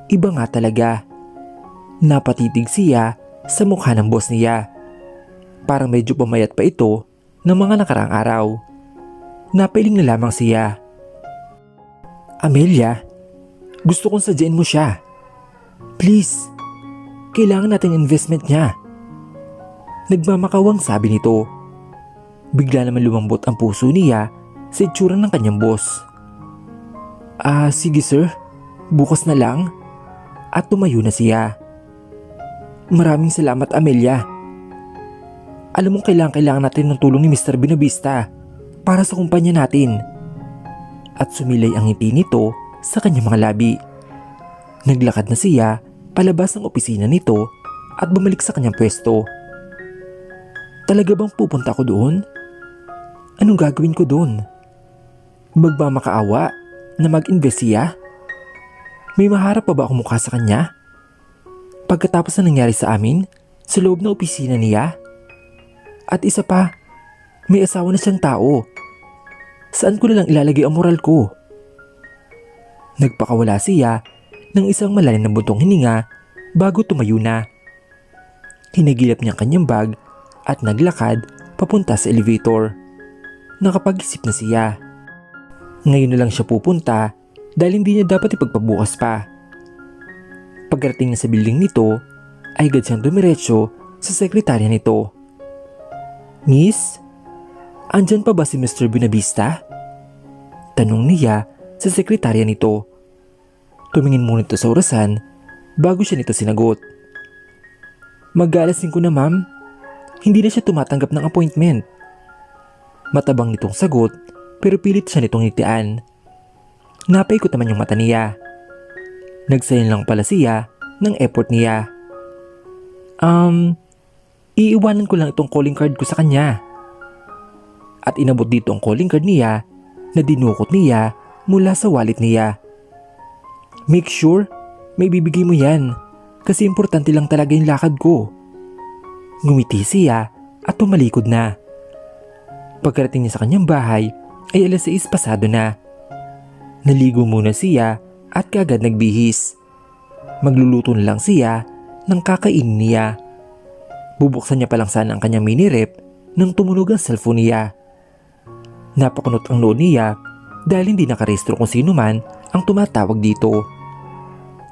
Iba nga talaga. Napatitig siya sa mukha ng boss niya. Parang medyo pumayat pa ito ng mga nakaraang araw. Napailing na lamang siya. Amelia, gusto kong sadyain mo siya. Please, kailangan natin investment niya. Nagmamakawang sabi nito. Bigla naman lumambot ang puso niya sa itsura ng kanyang boss. Sige sir, bukas na lang. At tumayo na siya. Maraming salamat Amelia. Alam mong kailangan natin ng tulong ni Mr. Benavista para sa kumpanya natin. At sumilay ang ngiti nito sa kanyang mga labi. Naglakad na siya palabas ng opisina nito at bumalik sa kanyang pwesto. Talaga bang pupunta ako doon? Anong gagawin ko doon? Magmamakaawa na mag-invest siya? May maharap pa ba akong mukha sa kanya? Pagkatapos na nangyari sa amin sa loob ng opisina niya? At isa pa, may asawa na siyang tao. Saan ko na lang ilalagay ang moral ko? Nagpakawala siya ng isang malalim na buntong hininga bago tumayo na. Hinagilap niya ang kanyang bag at naglakad papunta sa elevator. Nakapag-isip na siya. Ngayon na lang siya pupunta dahil hindi niya dapat ipagpabukas pa. Pagdating na sa building nito, ay agad siyang dumiretso sa sekretarya nito. "Miss, andyan pa ba si Mr. Buenavista?" Tanong niya sa sekretarya nito. Tumingin muna ito sa orasan bago siya nito sinagot. "Mag-aalas 5 na, ma'am. Hindi na siya tumatanggap ng appointment." Matabang nitong sagot pero pilit siya nitong ngitian. Napaikot naman yung mata niya. Nagsayan lang pala siya ng effort niya. Iiwanan ko lang itong calling card ko sa kanya." At inabot dito ang calling card niya na dinukot niya mula sa wallet niya. "Make sure may bibigay mo yan kasi importante lang talaga yung lakad ko." Ngumiti siya at tumalikod na. Pagkarating niya sa kanyang bahay ay 6:00 pasado na. Naligo muna siya at kagad nagbihis. Magluluto na lang siya ng kakainin niya. Bubuksan niya pa lang sana ang kanyang mini rep nang tumunog ang cellphone niya. Napakunot ang noon niya dahil hindi nakarehistro kung sino man ang tumatawag dito.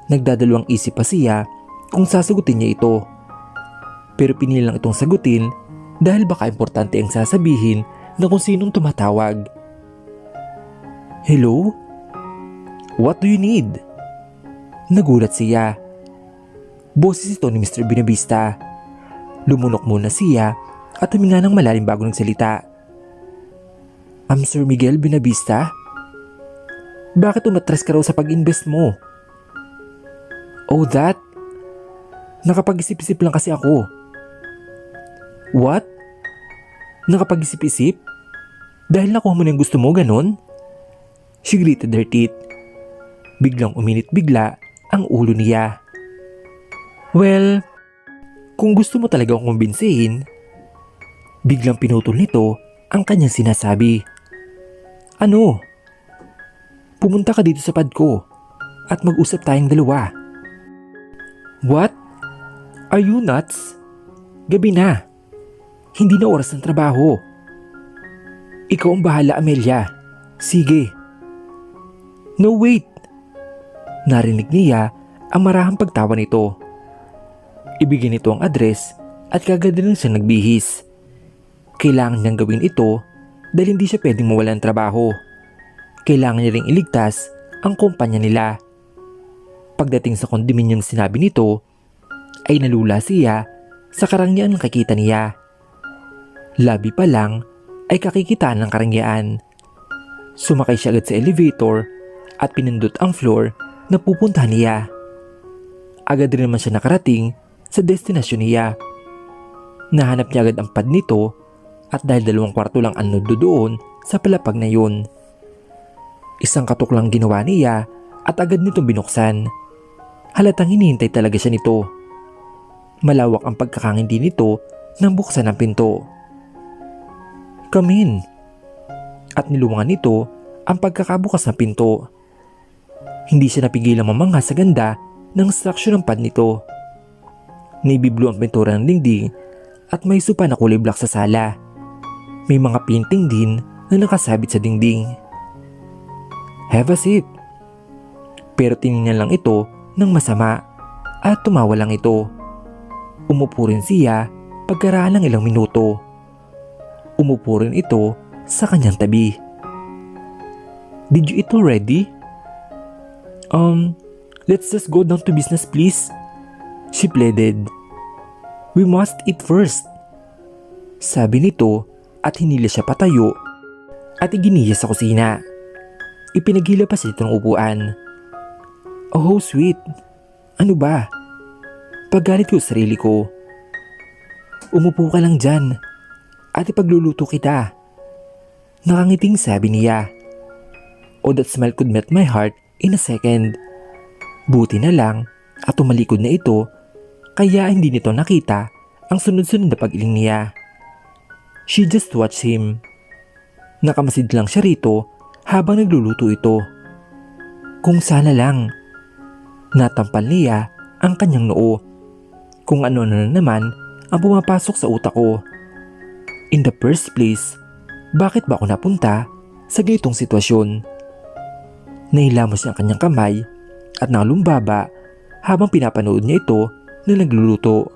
Nagdadalawang isip pa siya kung sasagutin niya ito. Pero pinili lang itong sagutin dahil baka importante ang sasabihin na kung sinong tumatawag. "Hello? What do you need?" Nagulat siya. Boses ito ni Mr. Buenavista. Lumunok muna siya at huminga ng malalim bago nagsalita. Sir Miguel Buenavista? Bakit umatras ka raw sa pag-invest mo?" "Oh, that? Nakapag-isip-isip lang kasi ako." "What? Nakapag-isip-isip? Dahil nakuha mo na yung gusto mo, ganon?" She gritted her teeth. Biglang uminit bigla ang ulo niya. "Well, kung gusto mo talaga akong kumbinsihin." Biglang pinutol nito ang kanyang sinasabi. "Ano? Pumunta ka dito sa pad ko at mag-usap tayong dalawa." "What? Are you nuts? Gabi na. Hindi na oras ng trabaho." "Ikaw ang bahala, Amelia. Sige." "No, wait." Narinig niya ang marahang pagtawa nito. Ibigay nito ang address at kagad rin siya nagbihis. Kailangan niyang gawin ito dahil hindi siya pwedeng mawala ng trabaho. Kailangan niya ring iligtas ang kumpanya nila. Pagdating sa kondominium sinabi nito, ay nalula siya sa karangyaan ng kakita niya. Labi pa lang ay kakikitaan ng karangyaan. Sumakay siya agad sa elevator at pinindot ang floor na pupuntahan niya. Agad rin naman siya nakarating sa destinasyon niya. Nahanap niya agad ang pad nito at dahil 2 kwarto lang ang nudo doon sa palapag na yun. Isang katok lang ginawa niya at agad nitong binuksan. Halatang hinihintay talaga siya nito. Malawak ang pagkakangindi nito nang buksan ang pinto. "Come in." At niluwangan nito ang pagkakabukas ng pinto. Hindi siya napigilang mamangha sa ganda ng structure ng pad nito. Navy blue ang pintura ng dingding at may sopa na kulay black sa sala. May mga painting din na nakasabit sa dingding. "Have a seat." Pero tiningnan lang ito ng masama at tumawa lang ito. Umupo rin siya pagkaraan ng ilang minuto. Umupo rin ito sa kanyang tabi. "Did you eat already?" Let's just go down to business, please," she pleaded. "We must eat first," sabi nito at hinila siya patayo at iginiya sa kusina. Ipinagila pa siya ng upuan. "Oh, sweet. Ano ba? Paggalit ko sa sarili ko." "Umupo ka lang dyan at ipagluluto kita," nakangiting sabi niya. Oh, that smile could melt my heart in a second. Buti na lang at tumalikod na ito kaya hindi nito nakita ang sunod-sunod na pag-iling niya. She just watched him. Nakamasid lang siya rito habang nagluluto ito. Kung sana lang. Natampal niya ang kanyang noo. Kung ano na naman ang pumapasok sa utak ko. In the first place, bakit ba ako napunta sa ganitong sitwasyon? Nahilamos niya ang kanyang kamay at nalumbaba habang pinapanood niya ito na nagluluto.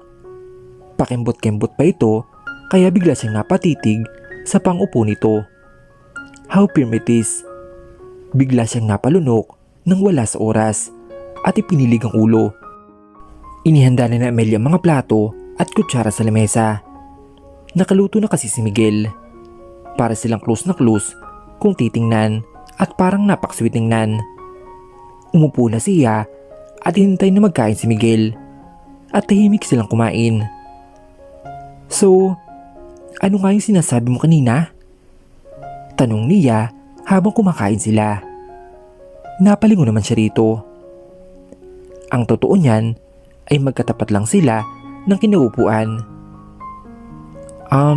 Pakembot-kembot pa ito kaya bigla siyang napatitig sa pangupo nito. How firm it is. Bigla siyang napalunok nang wala sa oras at ipinilig ang ulo. Inihanda na Amelia ang mga plato at kutsara sa lamesa. Nakaluto na kasi si Miguel. Para silang close na close kung titingnan at parang napaksweet tingnan. Umupo na siya at hinintay na magkain si Miguel at tahimik silang kumain. So, ano nga yung sinasabi mo kanina? Tanong niya habang kumakain sila. Napalingon naman siya rito. Ang totoo niyan ay magkatapat lang sila ng kinaupuan.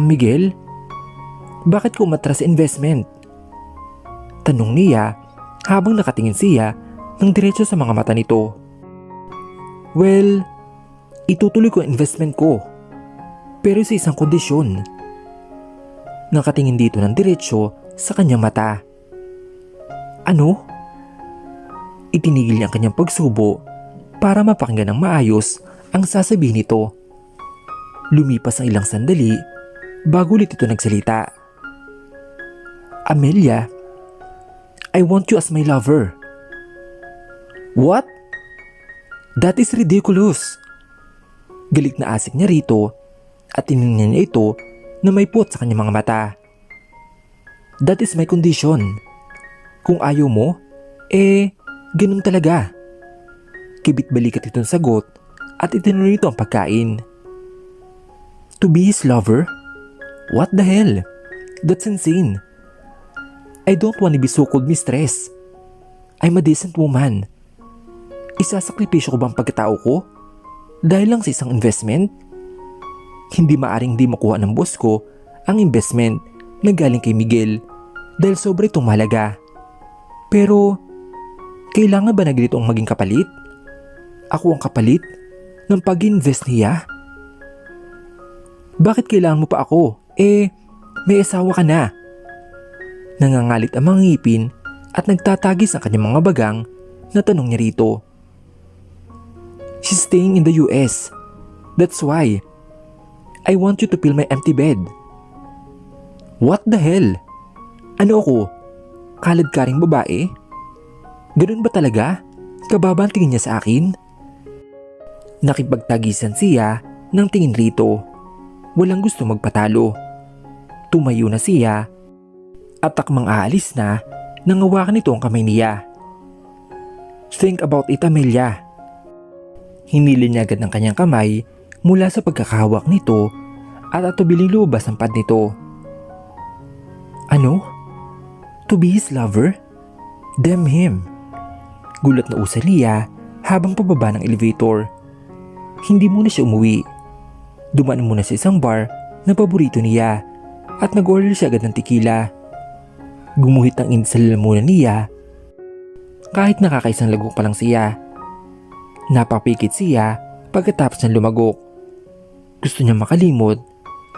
Miguel, bakit ko umatras sa investment? Tanong niya habang nakatingin siya ng diretso sa mga mata nito. Well, itutuloy ko ang investment ko, pero sa isang kondisyon. Nakatingin dito ng diretso sa kanyang mata. Ano? Itinigil niya ang kanyang pagsubo para mapakinggan ng maayos ang sasabihin nito. Lumipas ang ilang sandali bago ulit ito nagsalita. Amelia, I want you as my lover. What? That is ridiculous. Galit na asik niya rito at tinignan niya ito na may puot sa kanyang mga mata. That is my condition. Kung ayaw mo, ganun talaga. Kibit-balikat itong sagot at itinuloy ito ang pagkain. To be his lover? What the hell? That's insane. I don't want to be so-called mistress. I'm a decent woman. Isasakripisyo ko ba ang pagkatao ko dahil lang sa isang investment? Hindi maaring di makuha ng boss ko ang investment na galing kay Miguel dahil sobra itong mahalaga. Pero, kailangan ba na ganito ang maging kapalit? Ako ang kapalit ng pag-invest niya? Bakit kailangan mo pa ako? May asawa ka na. Nangangalit ang mga ngipin at nagtatagis ang kanyang mga bagang na tanong niya rito. She's staying in the US. That's why. I want you to fill my empty bed. What the hell? Ano ako? Kalad-karing babae? Ganun ba talaga? Kababa ang tingin niya sa akin? Nakipagtagisan siya ng tingin rito. Walang gusto magpatalo. Tumayo na siya at takmang aalis na nang hawakan nito ang kamay niya. Think about it, Amelia. Hinilin niya agad ng kanyang kamay mula sa pagkakahawak nito at atubiling lumabas ang pad nito. Ano? To be his lover? Damn him. Gulat na usa niya habang pababa ng elevator. Hindi muna siya umuwi. Dumaan muna sa isang bar na paborito niya at nag-order siya agad ng tequila. Gumuhit ang init sa lalamunan niya kahit nakakaisang lagok pa lang siya. Napapikit siya pagkatapos ng lumagok. Gusto niya makalimot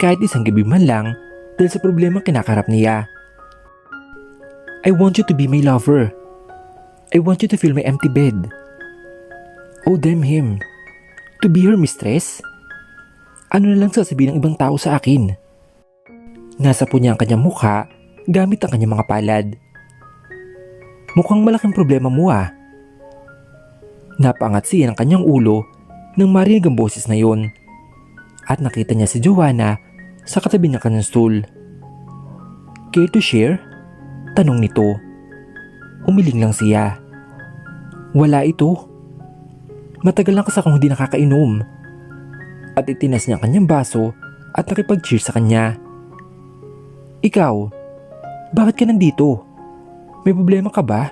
kahit isang gabi man lang dahil sa problema kinakarap niya. I want you to be my lover. I want you to fill my empty bed. Oh damn him. To be her mistress? Ano na lang sasabihin ng ibang tao sa akin? Nasa po niya ang kanyang mukha gamit ang kanyang mga palad. Mukhang malaking problema mo ah. Napaangat siya ng kanyang ulo nang marinig ang boses na yon at nakita niya si Joanna sa katabi ng kanyang stool. Care to share? Tanong nito. Umiling lang siya. Wala ito. Matagal na kasi akong hindi nakakainom. At itinas niya ang kanyang baso at nakipag-cheer sa kanya. Ikaw, bakit ka nandito? May problema ka ba?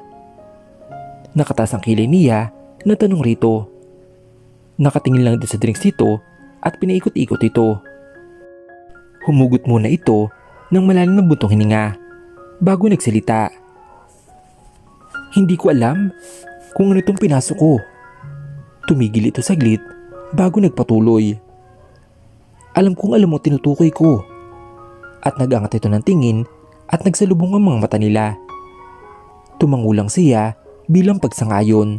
Nakataas ang kilay niya na tanong rito. Nakatingin lang ito sa drinks nito at pinaikot-ikot ito. Humugot muna ito ng malalim na buntong hininga bago nagsalita. Hindi ko alam kung ano itong pinasok ko. Tumigil ito saglit bago nagpatuloy. Alam kong alam mo tinutukoy ko. At nag-angat ito ng tingin at nagsalubong ang mga mata nila. Tumangulang siya bilang pagsangayon.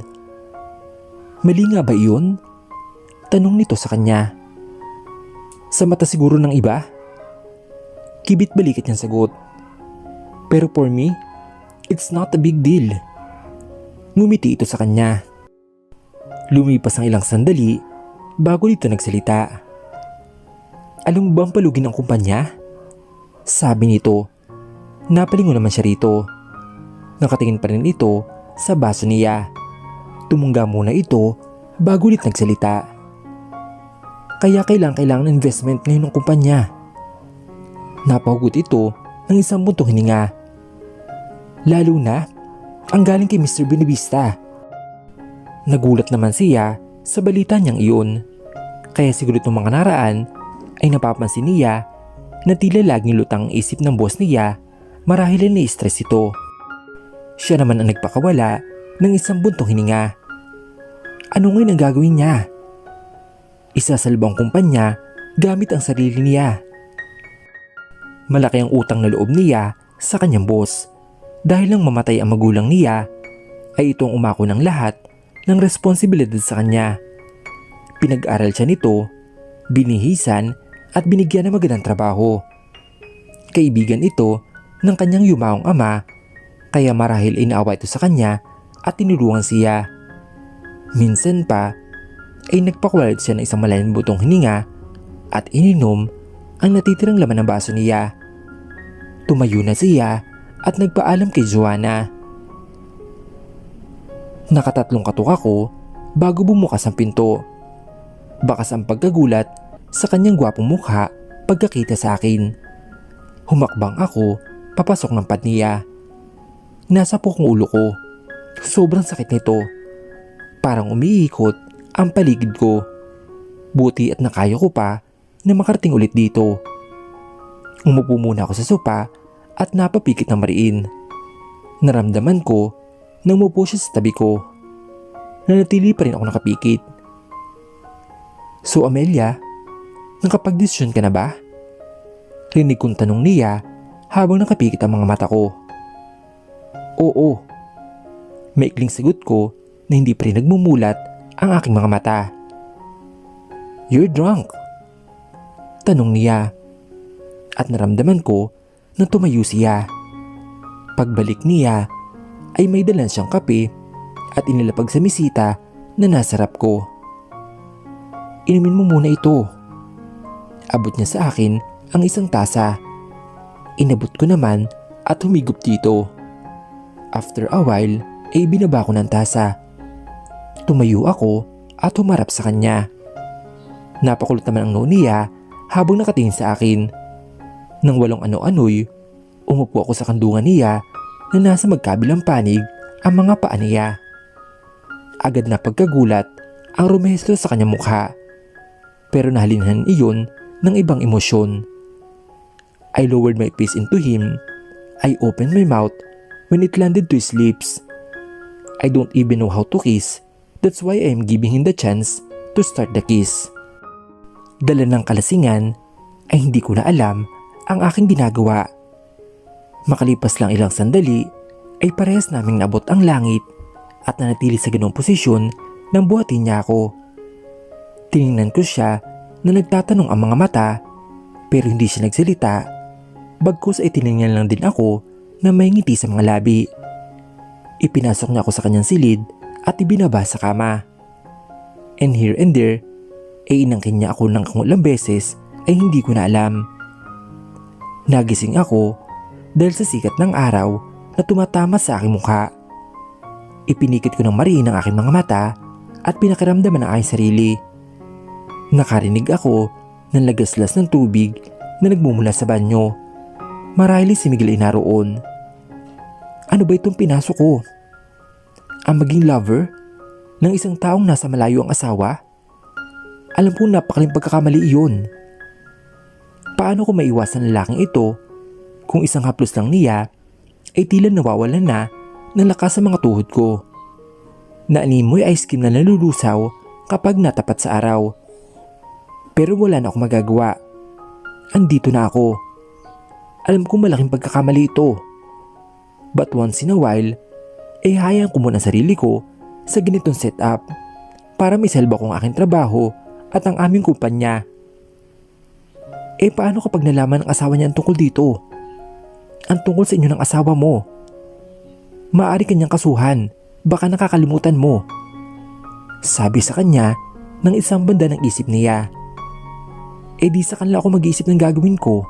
Mali nga ba iyon? Tanong nito sa kanya. Sa mata siguro ng iba? Kibit balikat niyang sagot. Pero for me, it's not a big deal. Ngumiti ito sa kanya. Lumipas ang ilang sandali bago dito nagsalita. Alam mo ba ang palugin ng kumpanya? Sabi nito. Napalingon naman siya rito. Nakatingin pa rin ito sa baso niya. Tumungga muna ito bago ulit nagsalita. Kaya kailangan ng investment ngayon ng kumpanya. Napahugot ito ng isang buntong hininga. Lalo na ang galing kay Mr. Benevista. Nagulat naman siya sa balita niyang iyon. Kaya siguro itong mga naraan ay napapansin niya na tila laging lutang ang isip ng boss niya marahil na stress ito. Siya naman ang nagpakawala ng isang buntong hininga. Ano ngayon ang gagawin niya? Isasalba ang kumpanya gamit ang sarili niya. Malaki ang utang na loob niya sa kanyang boss. Dahil nang mamatay ang magulang niya, ay itong umako ng lahat ng responsibilidad sa kanya. Pinag-aral siya nito, binihisan at binigyan ng magandang trabaho. Kaibigan ito ng kanyang yumaong ama, kaya marahil inaawa ito sa kanya at tinulungan siya. Minsan pa ay nagpakuwalit siya ng isang malalim butong hininga at ininom ang natitirang laman ng baso niya. Tumayo na siya at nagpaalam kay Joanna. Nakatatlong katok ako bago bumukas ang pinto. Bakas ang pagkagulat sa kanyang gwapong mukha pagkakita sa akin. Humakbang ako papasok ng pad niya. Nasa pukong ulo ko. Sobrang sakit nito. Parang umiikot ang paligid ko. Buti at nakaya ko pa na makarating ulit dito. Umupo muna ako sa sopa at napapikit ng mariin. Naramdaman ko na umupo siya sa tabi ko. Nanatili pa rin ako nakapikit. So Amelia, nakapag-desisyon ka na ba? Rinig kong tanong niya habang nakapikit ang mga mata ko. Oo. Maikling sagot ko na hindi pa rin nagmumulat ang aking mga mata. You're drunk. Tanong niya. At naramdaman ko na tumayo siya. Pagbalik niya ay may dalan siyang kape at inilapag sa mesita na nasa rap ko. Inumin mo muna ito. Abot niya sa akin ang isang tasa. Inabot ko naman at humigop dito. After a while ay binaba ko ng tasa. Tumayo ako at humarap sa kanya. Napakulot naman ang noo niya habang nakatingin sa akin. Nang walang ano-ano'y, umupo ako sa kandungan niya na nasa magkabilang panig ang mga paa niya. Agad na pagkagulat ang rumehistro sa kanyang mukha. Pero nahalinhan iyon ng ibang emosyon. I lowered my face into him. I opened my mouth when it landed to his lips. I don't even know how to kiss. That's why I am giving him the chance to start the kiss. Dala ng kalasingan ay hindi ko na alam ang aking ginagawa. Makalipas lang ilang sandali ay parehas naming nabot ang langit at nanatili sa ganong posisyon nang buhatin niya ako. Tiningnan ko siya na nagtatanong ang mga mata pero hindi siya nagsalita. Bagkus ay tiningnan lang din ako na may ngiti sa mga labi. Ipinasok niya ako sa kanyang silid at ibinaba sa kama. And here and there ay inangkin niya ako ng kung ilang beses ay hindi ko na alam. Nagising ako dahil sa sikat ng araw na tumatama sa aking mukha. Ipinikit ko ng mariin ang aking mga mata at pinakiramdaman ang aking sarili. Nakarinig ako ng lagaslas ng tubig na nagmumula sa banyo. Marahil si Miguel ay naroon. Ano ba itong pinasok ko? Ang maging lover ng isang taong nasa malayo ang asawa? Alam ko napakaling pagkakamali iyon. Paano ko maiwasan ang lalaking ito kung isang haplos lang niya ay tila nawawalan na ng lakas sa mga tuhod ko. Naanimoy ice cream na nalulusaw kapag natapat sa araw. Pero wala na akong magagawa. Andito na ako. Alam kong malaking pagkakamali ito. But once in a while, ay hayaan ko muna ang sarili ko sa ganitong setup para may salba ko ang aking trabaho at ang aming kumpanya. Paano kapag nalaman ng asawa niya ang tungkol dito? Ang tungkol sa inyo ng asawa mo? Maaari kanyang kasuhan, baka nakakalimutan mo. Sabi sa kanya ng isang banda ng isip niya. Di sa kanila ako mag-iisip ng gagawin ko.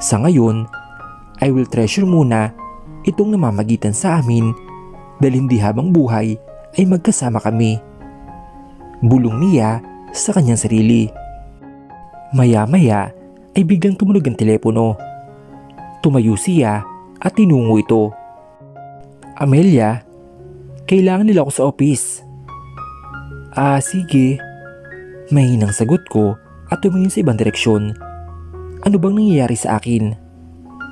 Sa ngayon, I will treasure muna itong namamagitan sa amin dahil hindi habang buhay ay magkasama kami. Bulong niya sa kanyang sarili. Maya-maya ay biglang tumunog ang telepono. Tumayo siya at tinungo ito. Amelia, kailangan nila ako sa office. Sige. Mahinang sagot ko at tumingin sa ibang direksyon. Ano bang nangyayari sa akin?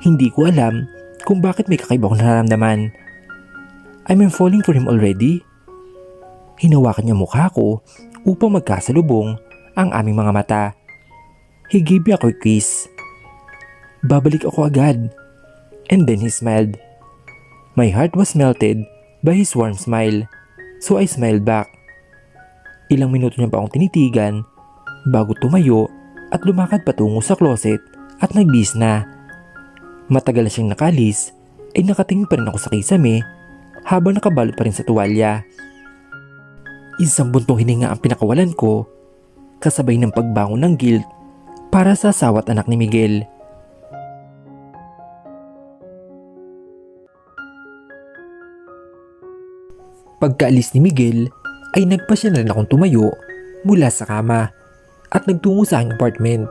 Hindi ko alam kung bakit may kakaiba akong nararamdaman. I'm falling for him already. Hinawakan niya mukha ko upang magkasalubong ang aming mga mata. He gave me a quick kiss. Babalik ako agad. And then he smiled. My heart was melted by his warm smile, so I smiled back. Ilang minuto niya pa akong tinitigan bago tumayo at lumakad patungo sa closet at nagbihis na. Matagal na siyang nakalis ay nakatingin pa rin ako sa kisame habang nakabalot pa rin sa tuwalya. Isang buntong hininga ang pinakawalan ko kasabay ng pagbangon ng guilt para sa asawa at anak ni Miguel. Pagkaalis ni Miguel ay nagpasya na rin akong tumayo mula sa kama at nagtungo sa aking apartment.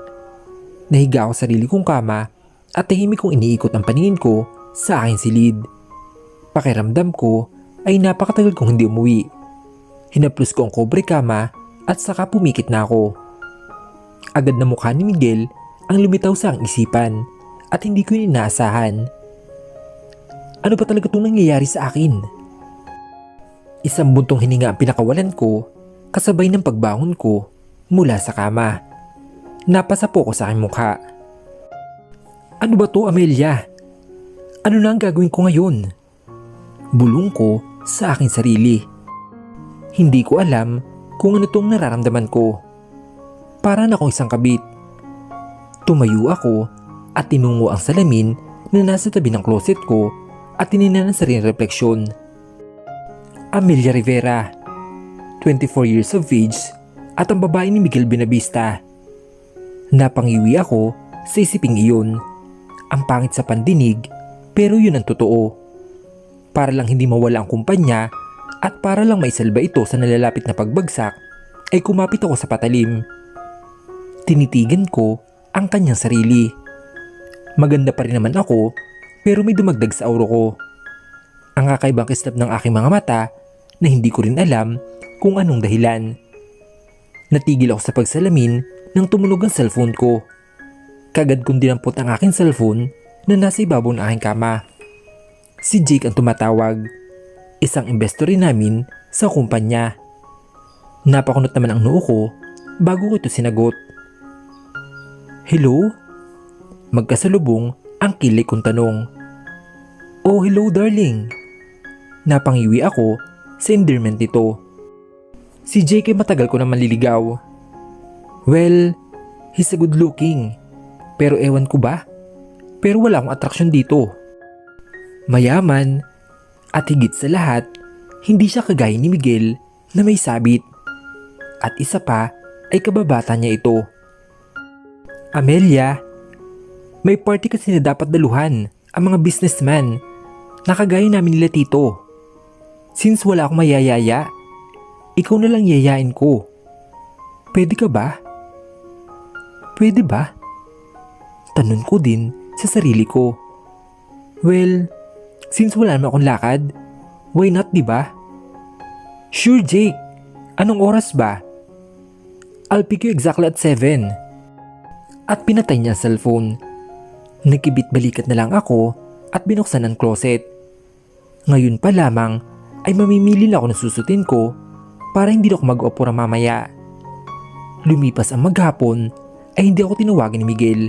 Nahiga ako sa sarili kong kama at tahimik kong iniikot ang paningin ko sa aking silid. Pakiramdam ko ay napakatagal kong hindi umuwi. Hinaplos ko ang kobre kama at saka pumikit na ako. Agad na mukha ni Miguel ang lumitaw sa aking isipan at hindi ko inaasahan. Ano ba talaga itong nangyayari sa akin? Isang buntong hininga ang pinakawalan ko kasabay ng pagbangon ko mula sa kama. Napasapo ko sa aking mukha. Ano ba to, Amelia? Ano na ang gagawin ko ngayon? Bulong ko sa aking sarili. Hindi ko alam kung ano tong nararamdaman ko. Para na akong isang kabit. Tumayo ako at tinungo ang salamin na nasa tabi ng closet ko at tinignan ang sariling refleksyon. Amelia Rivera, 24 years of age at ang babae ni Miguel Benavista. Napangiwi ako sa isiping iyon. Ang pangit sa pandinig pero yun ang totoo. Para lang hindi mawala ang kumpanya at para lang maisalba ito sa nalalapit na pagbagsak ay kumapit ako sa patalim. Tinitigan ko ang kanyang sarili. Maganda pa rin naman ako pero may dumagdag sa aura ko. Ang kakaibang kislap ng aking mga mata na hindi ko rin alam kung anong dahilan. Natigil ako sa pagsalamin nang tumunog ang cellphone ko. Kagad kong dinampot ang aking cellphone na nasa ibabaw ng aking kama. Si Jake ang tumatawag, isang investor rin namin sa kumpanya. Napakunot naman ang noo ko bago ko ito sinagot. Hello? Magkasalubong ang kilig kong tanong. Oh, hello darling. Napangiwi ako sa endearment nito. Si Jake ay matagal ko na manliligaw. Well, he's a good looking. Pero ewan ko ba? Pero wala akong atraksyon dito. Mayaman at higit sa lahat, hindi siya kagaya ni Miguel na may sabit. At isa pa ay kababata niya ito. Amelia, may party kasi na dapat daluhan ang mga businessman na kagaya namin nila tito. Since wala akong mayayaya, ikaw na lang yayain ko. Pwede ka ba? Pwede ba? Tanun ko din sa sarili ko. Well, since wala naman akong lakad, why not, diba? Sure, Jake. Anong oras ba? I'll pick you exactly at 7. At pinatay niya ang cellphone. Nagkibit balikat na lang ako at binuksan ang closet. Ngayon pa lamang ay mamimili na ako ng susutin ko para hindi na ako mag-opera mamaya. Lumipas ang maghapon ay hindi ako tinawagan ni Miguel.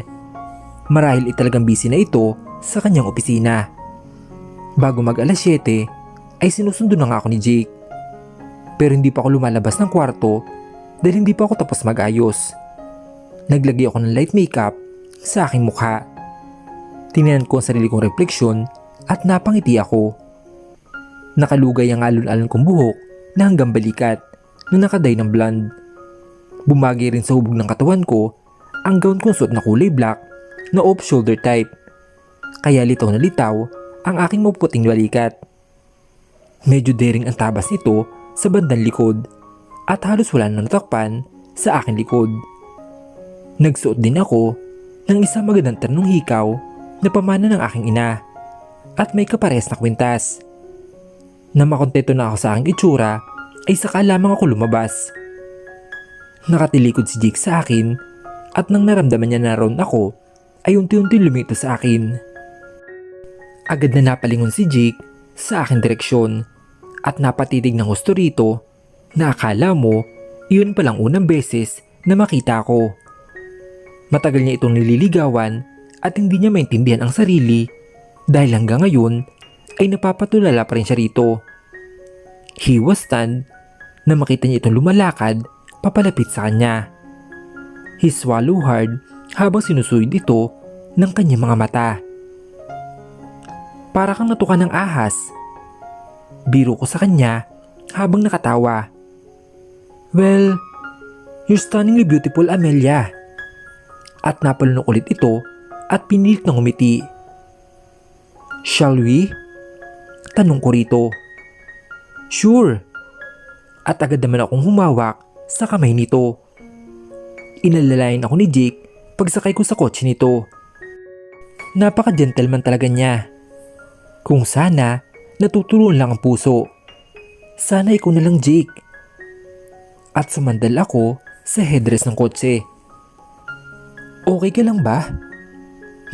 Marahil ay talagang busy na ito sa kanyang opisina. Bago mag alas 7 ay sinusundo na nga ako ni Jake. Pero hindi pa ako lumalabas ng kwarto dahil hindi pa ako tapos mag-ayos. Naglagay ako ng light makeup sa aking mukha. Tingnan ko ang sarili kong refleksyon at napangiti ako. Nakalugay ang alon-alon kong buhok na hanggang balikat na nakaday ng blonde. Bumagay rin sa hubog ng katawan ko ang gown kong suot na kulay black na off-shoulder type. Kaya litaw na litaw ang aking mapuputing balikat. Medyo daring ang tabas nito sa bandang likod at halos wala nang natakpan sa aking likod. Nagsuot din ako ng isang magandang ternong hikaw na pamana ng aking ina at may kapares na kwintas. Na makontento na ako sa aking itsura ay saka lamang ako lumabas. Nakatilikod si Jake sa akin at nang naramdaman niya na naroon ako ay unti-unti lumito sa akin. Agad na napalingon si Jake sa aking direksyon at napatitig ng gusto rito na akala mo iyon palang unang beses na makita ko. Matagal niya itong nililigawan at hindi niya maintindihan ang sarili dahil hanggang ngayon ay napapatulala pa rin siya rito. He was stunned na makita niya itong lumalakad papalapit sa kanya. He swallowed hard habang sinusuyod ito ng kanyang mga mata. Para kang natukan ng ahas. Biro ko sa kanya habang nakatawa. Well, you're stunningly beautiful, Amelia. At napalunok ulit ito at pinilit ng umiti. Shall we? Tanong ko rito. Sure. At agad naman akong humawak sa kamay nito. Inalalayan ako ni Jake pagsakay ko sa kotse nito. Napaka-gentleman talaga niya. Kung sana, natutulungan lang ang puso. Sana ikaw na lang, Jake. At sumandal ako sa headrest ng kotse. Okay ka lang ba?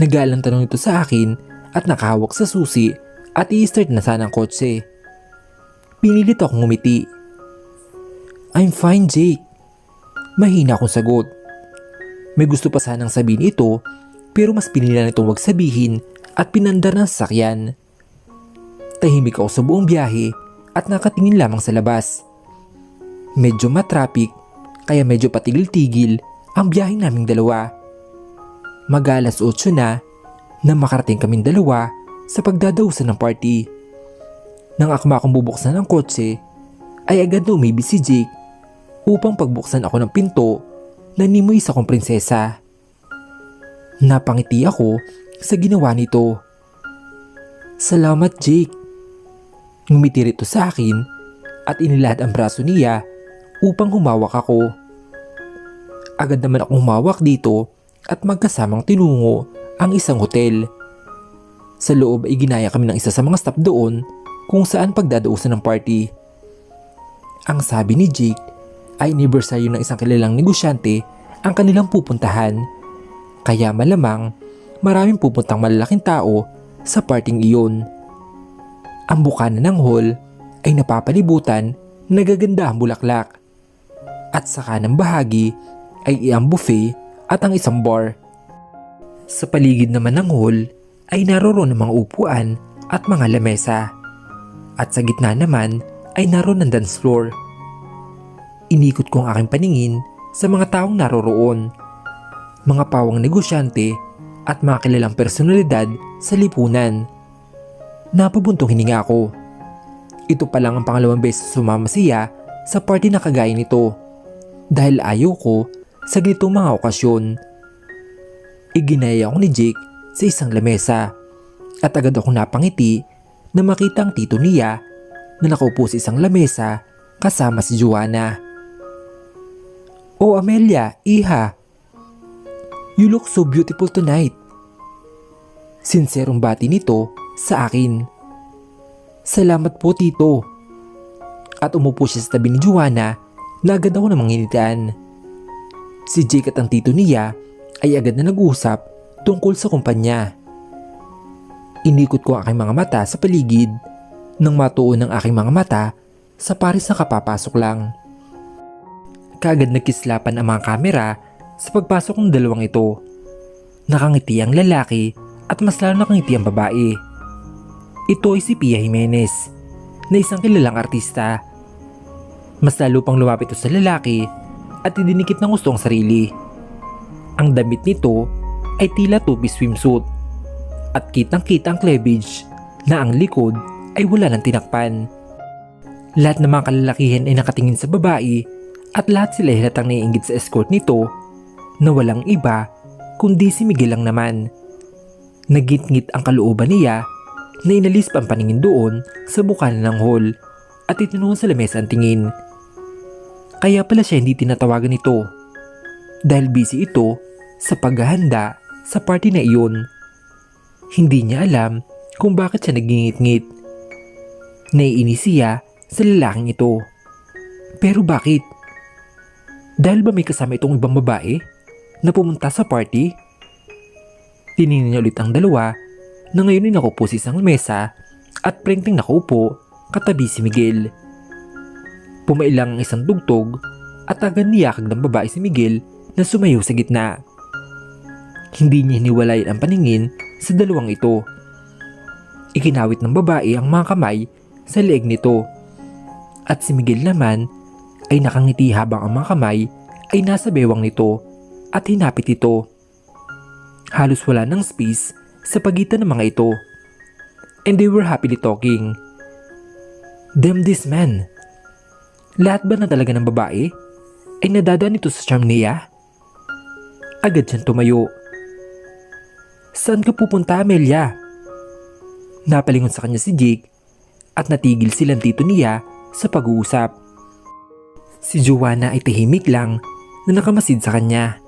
Nagalang tanong ito sa akin at nakahawak sa susi at i-start na sana ang kotse. Pinilit akong ngumiti. I'm fine, Jake. Mahina akong sagot. May gusto pa sanang sabihin ito pero mas pinila nitong wag sabihin at pinandar ng sasakyan. Tahimik ako sa buong biyahe at nakatingin lamang sa labas. Medyo matraffic kaya medyo patigil-tigil ang biyahe naming dalawa. Mag-alas 8 na makarating kaming dalawa sa pagdadausan ng party. Nang akma akong bubuksan ng kotse ay agad na umibig si Jake upang pagbuksan ako ng pinto na nimoy sa kong prinsesa. Napangiti ako sa ginawa nito. Salamat, Jake. Ngumiti rito sa akin at inilahad ang braso niya upang humawak ako. Agad naman akong humawak dito at magkasamang tinungo ang isang hotel. Sa loob ay ginaya kami ng isa sa mga staff doon kung saan pagdadausan ng party. Ang sabi ni Jake ay anibersaryo ng isang kilalang negosyante ang kanilang pupuntahan. Kaya malamang maraming pupuntang malalaking tao sa parting iyon. Ang bukana ng hall ay napapalibutan ng nagagandahang bulaklak. At sa kanang bahagi ay iyang buffet at ang isang bar. Sa paligid naman ng hall ay naroon ang mga upuan at mga lamesa. At sa gitna naman ay naroon ang dance floor. Inikot ko ang aking paningin sa mga taong naroroon. Mga pawang negosyante at mga kilalang personalidad sa lipunan. Napabuntong hininga ako. Ito pa lang ang pangalawang beses sumama siya sa party na kagaya nito. Dahil ayaw ko sa ganitong mga okasyon. Iginaya ako ni Jake sa isang lamesa at agad akong napangiti na makita ang tito niya na nakaupo sa isang lamesa kasama si Joanna. Oh Amelia, iha. You look so beautiful tonight. Sinserong bati nito sa akin. Salamat po, tito. At umupo siya sa tabi ni Joanna na agad ako namang nginitaan. Si Jake at ang tito niya ay agad na nag-uusap tungkol sa kumpanya. Inikot ko ang aking mga mata sa paligid nang matuon ang aking mga mata sa pares na kapapasok lang. Kaagad nagkislapan ang mga kamera sa pagpasok ng dalawang ito. Nakangiti ang lalaki at mas lalo nakangiti ang babae. Ito ay si Pia Jimenez, na isang kilalang artista. Mas lalo pang lumapit ito sa lalaki at idinikit ng gusto ang sarili. Ang damit nito ay tila two-piece swimsuit at kitang-kita ang cleavage na ang likod ay wala ng tinakpan. Lahat ng mga kalalakihan ay nakatingin sa babae at lahat sila ay halatang naiinggit sa escort nito na walang iba kundi si Miguel lang naman. Nagngit-ngit ang kalooban niya na inalis pa ang paningin doon sa bukana ng hall at itinungo sa lamesa ang tingin. Kaya pala siya hindi tinatawagan ito dahil busy ito sa paghahanda sa party na iyon. Hindi niya alam kung bakit siya nagingit-ngit. Naiinis siya sa lalaking ito. Pero bakit? Dahil ba may kasama itong ibang babae na pumunta sa party? Tiningnan niya ulit ang dalawa na ngayon ay nakaupo sa isang mesa at prengteng nakaupo katabi si Miguel. Pumailang ang isang tugtog at agad niyakag ng babae si Miguel na sumayaw sa gitna. Hindi niya hiniwalayan ang paningin sa dalawang ito. Ikinawit ng babae ang mga kamay sa leeg nito at si Miguel naman ay nakangiti habang ang mga kamay ay nasa bewang nito at hinapit ito. Halos wala ng space sa pagitan ng mga ito and they were happily talking. Damn this man! Lahat ba na talaga ng babae ay nadadaan ito sa charm niya? Agad siyang tumayo. Saan ka pupunta, Amelia? Napalingon sa kanya si Jake at natigil silang tito niya sa pag-uusap. Si Joanna ay tahimik lang na nakamasid sa kanya.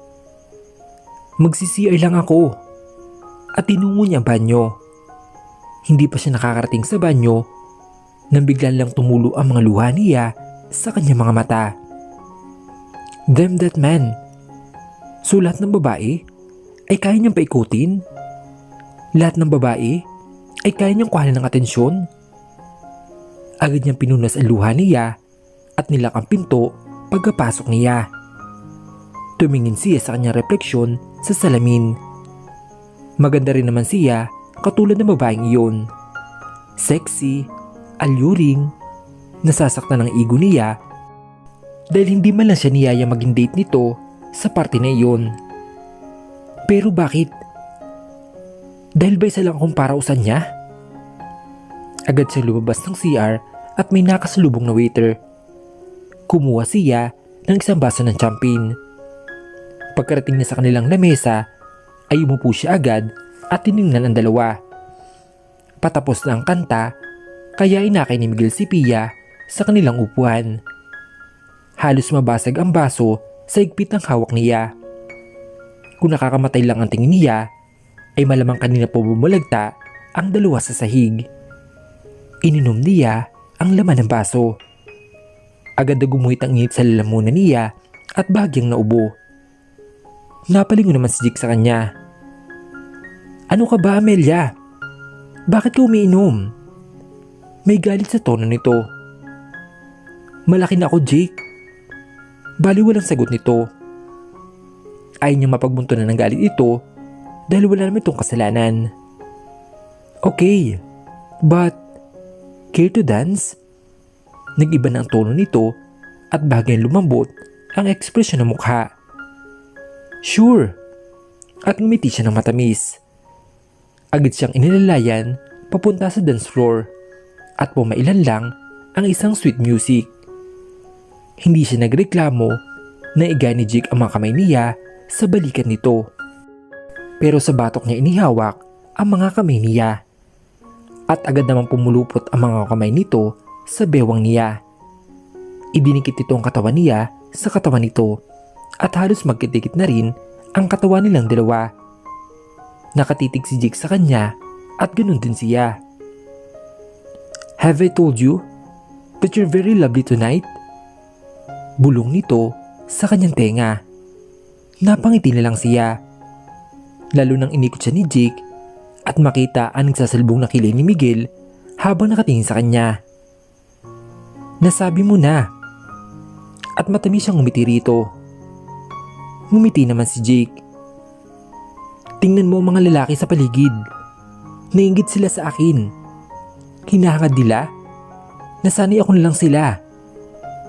Magsi-CR lang ako at tinungo niya ang banyo. Hindi pa siya nakakarating sa banyo nang biglang lang tumulo ang mga luha niya sa kanyang mga mata. Damn that man! So lahat ng babae ay kaya niyang paikutin? Lahat ng babae ay kaya niyang kuhanan ng atensyon? Agad niyang pinunas ang luha niya at nilak ang pinto pagkapasok niya. Tumingin siya sa kanyang refleksyon sa salamin. Maganda rin naman siya katulad ng babaeng iyon. Sexy, alluring, nasasaktan ng ego niya dahil hindi man lang siya niyaya maging date nito sa party na iyon. Pero bakit? Dahil ba isa lang akong parausan niya? Agad siya lumabas ng CR at may nakasalubong na waiter. Kumuha siya ng isang baso ng champagne. Pagkarating niya sa kanilang lamesa ay umupo siya agad at tiningnan ang dalawa. Patapos na ang kanta kaya inakay ni Miguel si Pia sa kanilang upuan. Halos mabasag ang baso sa higpit ng hawak niya. Kung nakakamatay lang ang tingin niya ay malamang kanina po bumulagta ang dalawa sa sahig. Ininom niya ang laman ng baso. Agad na gumuhit ang init sa lalamunan niya at bahagyang naubo. Napalingon naman si Jake sa kanya. Ano ka ba, Amelia? Bakit ka umiinom? May galit sa tono nito. Malaki na ako, Jake. Bali walang sagot nito. Ayaw niyang mapagbuntunan ng galit ito dahil wala naman itong kasalanan. Okay, but care to dance? Nag-iba na ang tono nito at bahagyang lumambot ang ekspresyon ng mukha. Sure, at ngumiti siya ng matamis. Agad siyang inilalayan papunta sa dance floor at pumailan lang ang isang sweet music. Hindi siya nagreklamo na igay ni Jake ang mga kamay niya sa balikat nito. Pero sa batok niya inihawak ang mga kamay niya. At agad namang pumulupot ang mga kamay nito sa bewang niya. Idinikit ito ang katawan niya sa katawan nito at halos magkidikit na rin ang katawan nilang dalawa. Nakatitig si Jake sa kanya at ganun din siya. Have I told you that you're very lovely tonight? Bulong nito sa kanyang tenga. Napangiti na lang siya. Lalo nang inikot siya ni Jake at makita ang nagsasalubong na kilay ni Miguel habang nakatingin sa kanya. Nasabi mo na. At matamis siyang ngumiti rito. Ngumiti naman si Jake. Tingnan mo ang mga lalaki sa paligid. Nainggit sila sa akin. Hinahangad nila. Nasanay ako na lang sila.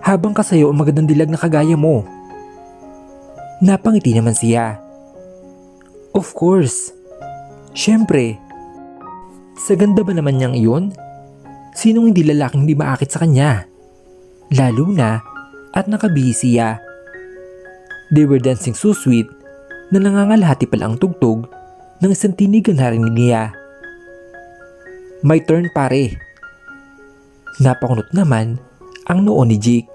Habang kasayo ang magandang dilag na kagaya mo. Napangiti naman siya. Of course. Siyempre. Sa ganda ba naman niyang iyon? Sinong hindi lalaking hindi maakit sa kanya? Lalo na at nakabihis siya. They were dancing so sweet na nangangalhati pala ang tugtog ng isang tinig na narinig niya. My turn pare. Napakunot naman ang noo ni Jake.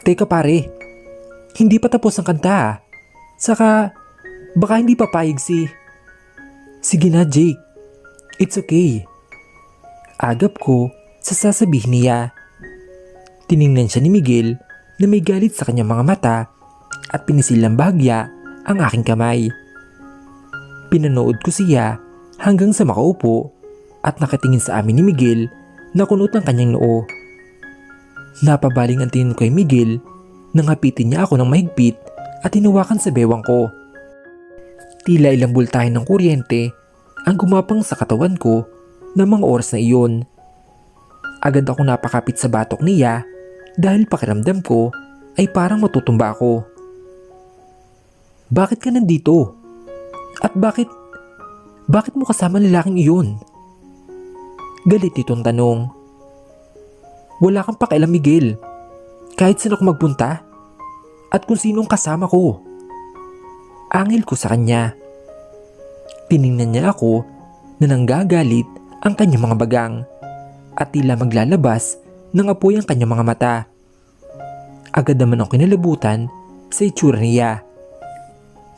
Teka pare, hindi pa tapos ang kanta. Saka baka hindi papayag si... Sige na Jake, it's okay. Agap ko sa sasabihin niya. Tiningnan siya ni Miguel na may galit sa kanyang mga mata at pinisilang bahagya ang aking kamay. Pinanood ko siya hanggang sa makaupo at nakatingin sa amin ni Miguel na kunot ang kanyang noo. Napabaling ang tingin ko kay Miguel nang hapitin niya ako ng mahigpit at hinawakan sa bewang ko. Tila ilang bultahe ng kuryente ang gumapang sa katawan ko ng mga oras na iyon. Agad ako napakapit sa batok niya dahil pakiramdam ko ay parang matutumba ako. Bakit ka nandito? At bakit mo kasama ang lalaking iyon? Galit itong tanong. Wala kang pakialam Miguel. Kahit saan ako magpunta at kung sinong kasama ko. Angil ko sa kanya. Tiningnan niya ako na nanggagalit ang kanyang mga bagang at tila maglalabas ng apoy ang kanyang mga mata. Agad naman ang kinalabutan sa itsura niya.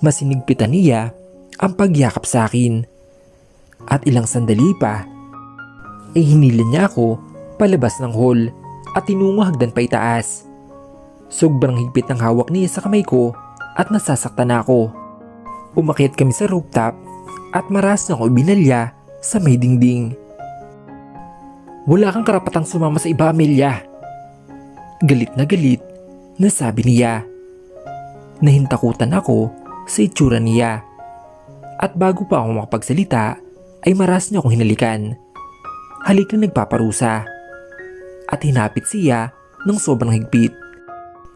Masinigpitan niya ang pagyakap sa akin. At ilang sandali pa ay hinila niya ako palabas ng hall at tinungo hagdan pa itaas. Sobrang higpit ng hawak niya sa kamay ko at nasasaktan ako. Umakyat kami sa rooftop at maras na ako binalya sa may dingding. Wala kang karapatang sumama sa iba, Amelia. Galit na sabi niya. Nahintakutan ako sa itsura niya. At bago pa ako makapagsalita ay maras niya akong hinalikan. Halik na nagpaparusa. At hinapit siya ng sobrang higpit.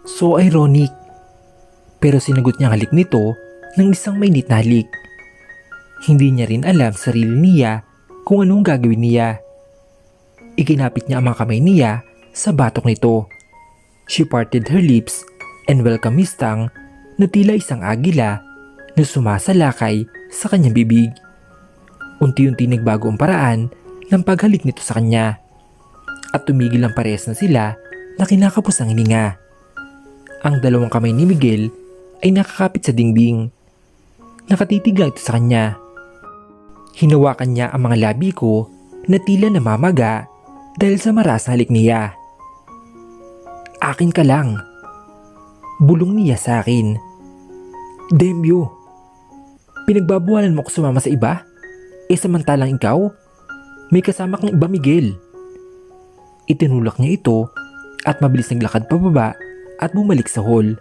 So ironic. Pero sinagot niya ang halik nito ng isang mainit na halik. Hindi niya rin alam sa sarili niya kung anong gagawin niya. Ikinapit niya ang mga kamay niya sa batok nito. She parted her lips and welcome his tongue na tila isang agila na sumasalakay sa kanyang bibig. Unti-unti nagbago ang paraan ng paghalik nito sa kanya. At tumigil ang parehas na sila na kinakapos ang hininga. Ang dalawang kamay ni Miguel ay nakakapit sa dingbing. Nakatitig lang ito sa kanya. Hinawakan niya ang mga labi ko na tila namamaga dahil sa maras na halik niya. Akin ka lang. Bulong niya sa akin. Dembyo, pinagbabawalan mo ko sumama sa iba? Samantalang ikaw, may kasama kang iba Miguel. Itinulak niya ito at mabilis naglakad pababa at bumalik sa hall.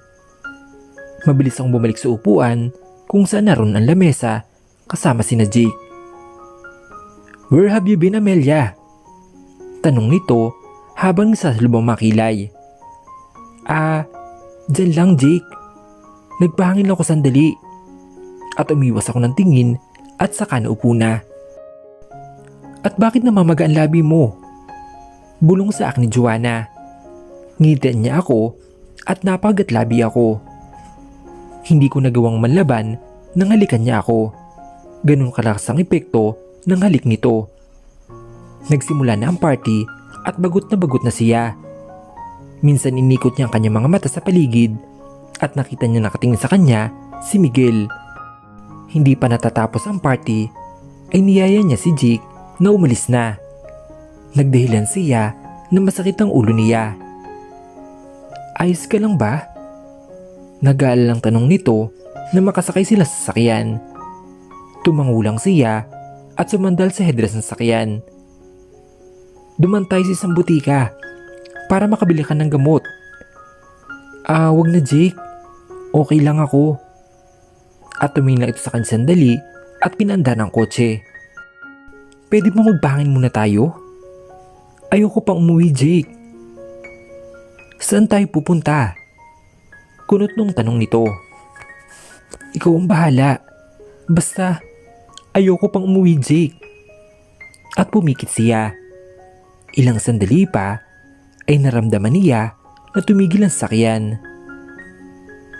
Mabilis akong bumalik sa upuan kung saan naroon ang lamesa kasama sina Jake. Where have you been, Amelia? Tanong nito habang sasalubong makilay. Dyan lang Jake. Nagpahangin ako sandali. At umiwas ako ng tingin at saka naupo na. At bakit namamaga ang labi mo? Bulong sa akin ni Joanna. Ngitian niya ako at napagat labi ako. Hindi ko nagawang manlaban nang halikan niya ako. Ganun kalakas ang epekto ng halik nito. Nagsimula na ang party at bagot na siya. Minsan inikot niya ang kanyang mga mata sa paligid at nakita niya nakatingin sa kanya si Miguel. Hindi pa natatapos ang party ay niyaya niya si Jake na umalis na. Nagdahilan siya na masakit ang ulo niya. Ayos ka lang ba? Nag-aalalang tanong nito na makasakay sila sa sasakyan. Tumangulang siya at sumandal sa headrest ng sakyan. Duman tayo sa isang butika para makabili ka ng gamot. Wag na Jake. Okay lang ako. At tumingin lang ito sa kanya sandali at pinanda ng kotse. Pwede mo magbangin muna tayo? Ayoko pang umuwi, Jake. Saan tayo pupunta? Kunot nung tanong nito. Ikaw ang bahala. Basta, ayoko pang umuwi, Jake. At pumikit siya. Ilang sandali pa ay naramdaman niya na tumigil ang sakyan.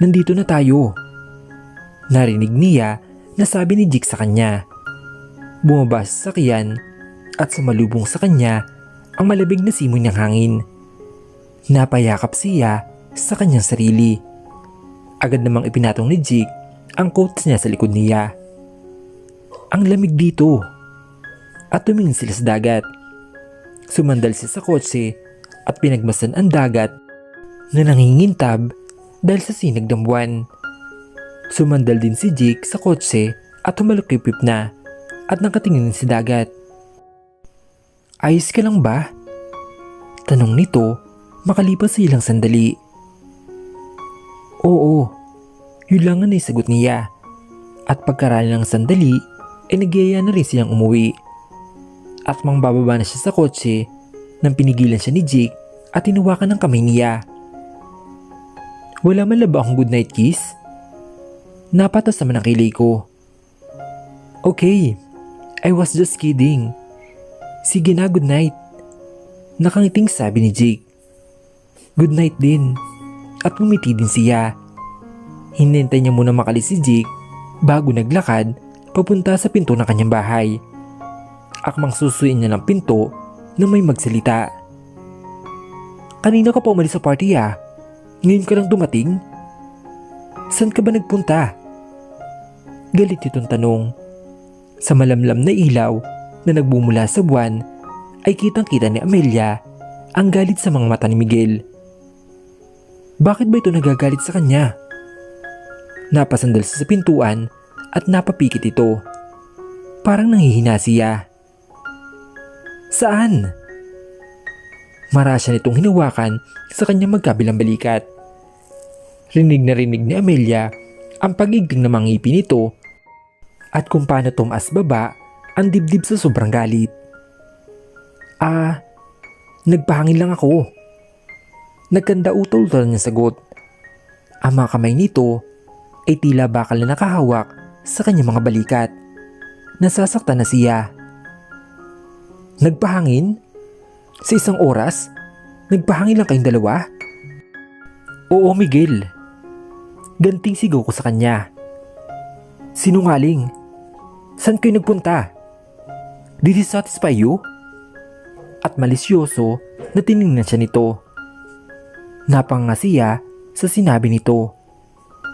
Nandito na tayo. Narinig niya na sabi ni Jake sa kanya. Bumaba sa sakyan at sumalubong sa kanya ang malabig na simoy ng hangin. Napayakap siya sa kanyang sarili. Agad namang ipinatong ni Jake ang coat niya sa likod niya. Ang lamig dito. At tumingin sila sa dagat. Sumandal siya sa kotse at pinagmasdan ang dagat na nangingintab dahil sa sinag ng buwan. Sumandal din si Jake sa kotse at humalukipip na at nakatingin sa dagat. Ayos ka lang ba? Tanong nito makalipas sa ilang sandali. Oo, yun lang ang naisagot niya. At pagkaraan ng sandali ay nagyaya na rin silang umuwi. At mang bababa na siya sa kotse nang pinigilan siya ni Jake at tinuwakan ng kamay niya. Wala man lang ba akong goodnight kiss? Napatas naman ang kilay ko. Okay, I was just kidding. Sige na, good night. Nakangiting sabi ni Jake. Good night din. At ngumiti din siya. Hinintay niya muna makalis si Jake bago naglakad papunta sa pinto ng kanyang bahay. Akmang susuin niya ng pinto na may magsalita. Kanina ka pa umalis sa party ah. Ngayon ka lang dumating? Saan ka ba nagpunta? Galit itong tanong. Sa malamlam na ilaw na nagbumula sa buwan ay kitang-kita ni Amelia ang galit sa mga mata ni Miguel. Bakit ba ito nagagalit sa kanya? Napasandal siya sa pintuan at napapikit ito. Parang nanghihina siya. Saan? Marasya nitong hinawakan sa kanyang magkabilang balikat. Rinig na rinig ni Amelia ang pagiging ng mga ngipin nito at kung paano tumaas baba ang dibdib sa sobrang galit. Nagpahangin lang ako. Nagkanda utol-utol niya sagot. Ang mga kamay nito ay tila bakal na nakahawak sa kanyang mga balikat. Nasasaktan na siya. Nagpahangin? Sa isang oras? Nagpahangin lang kayong dalawa? Oo, Miguel. Ganting sigaw ko sa kanya. Sinungaling. Saan kayo nagpunta? Did he satisfy you? At malisyoso na tinignan siya nito. Napanganga siya sa sinabi nito.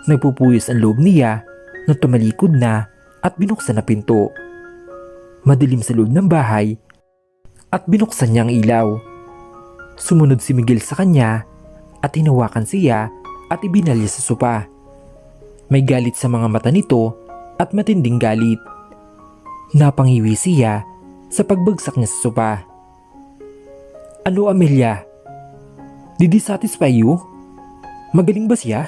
Nagpupuyos ang loob niya nang tumalikod na at binuksan na pinto. Madilim sa loob ng bahay at binuksan niya ang ilaw. Sumunod si Miguel sa kanya at hinawakan siya at ibinalya sa sopa. May galit sa mga mata nito at matinding galit. Napangiwi siya sa pagbagsak niya sa sopa. Ano, Amelia? Did he satisfy you? Magaling ba siya?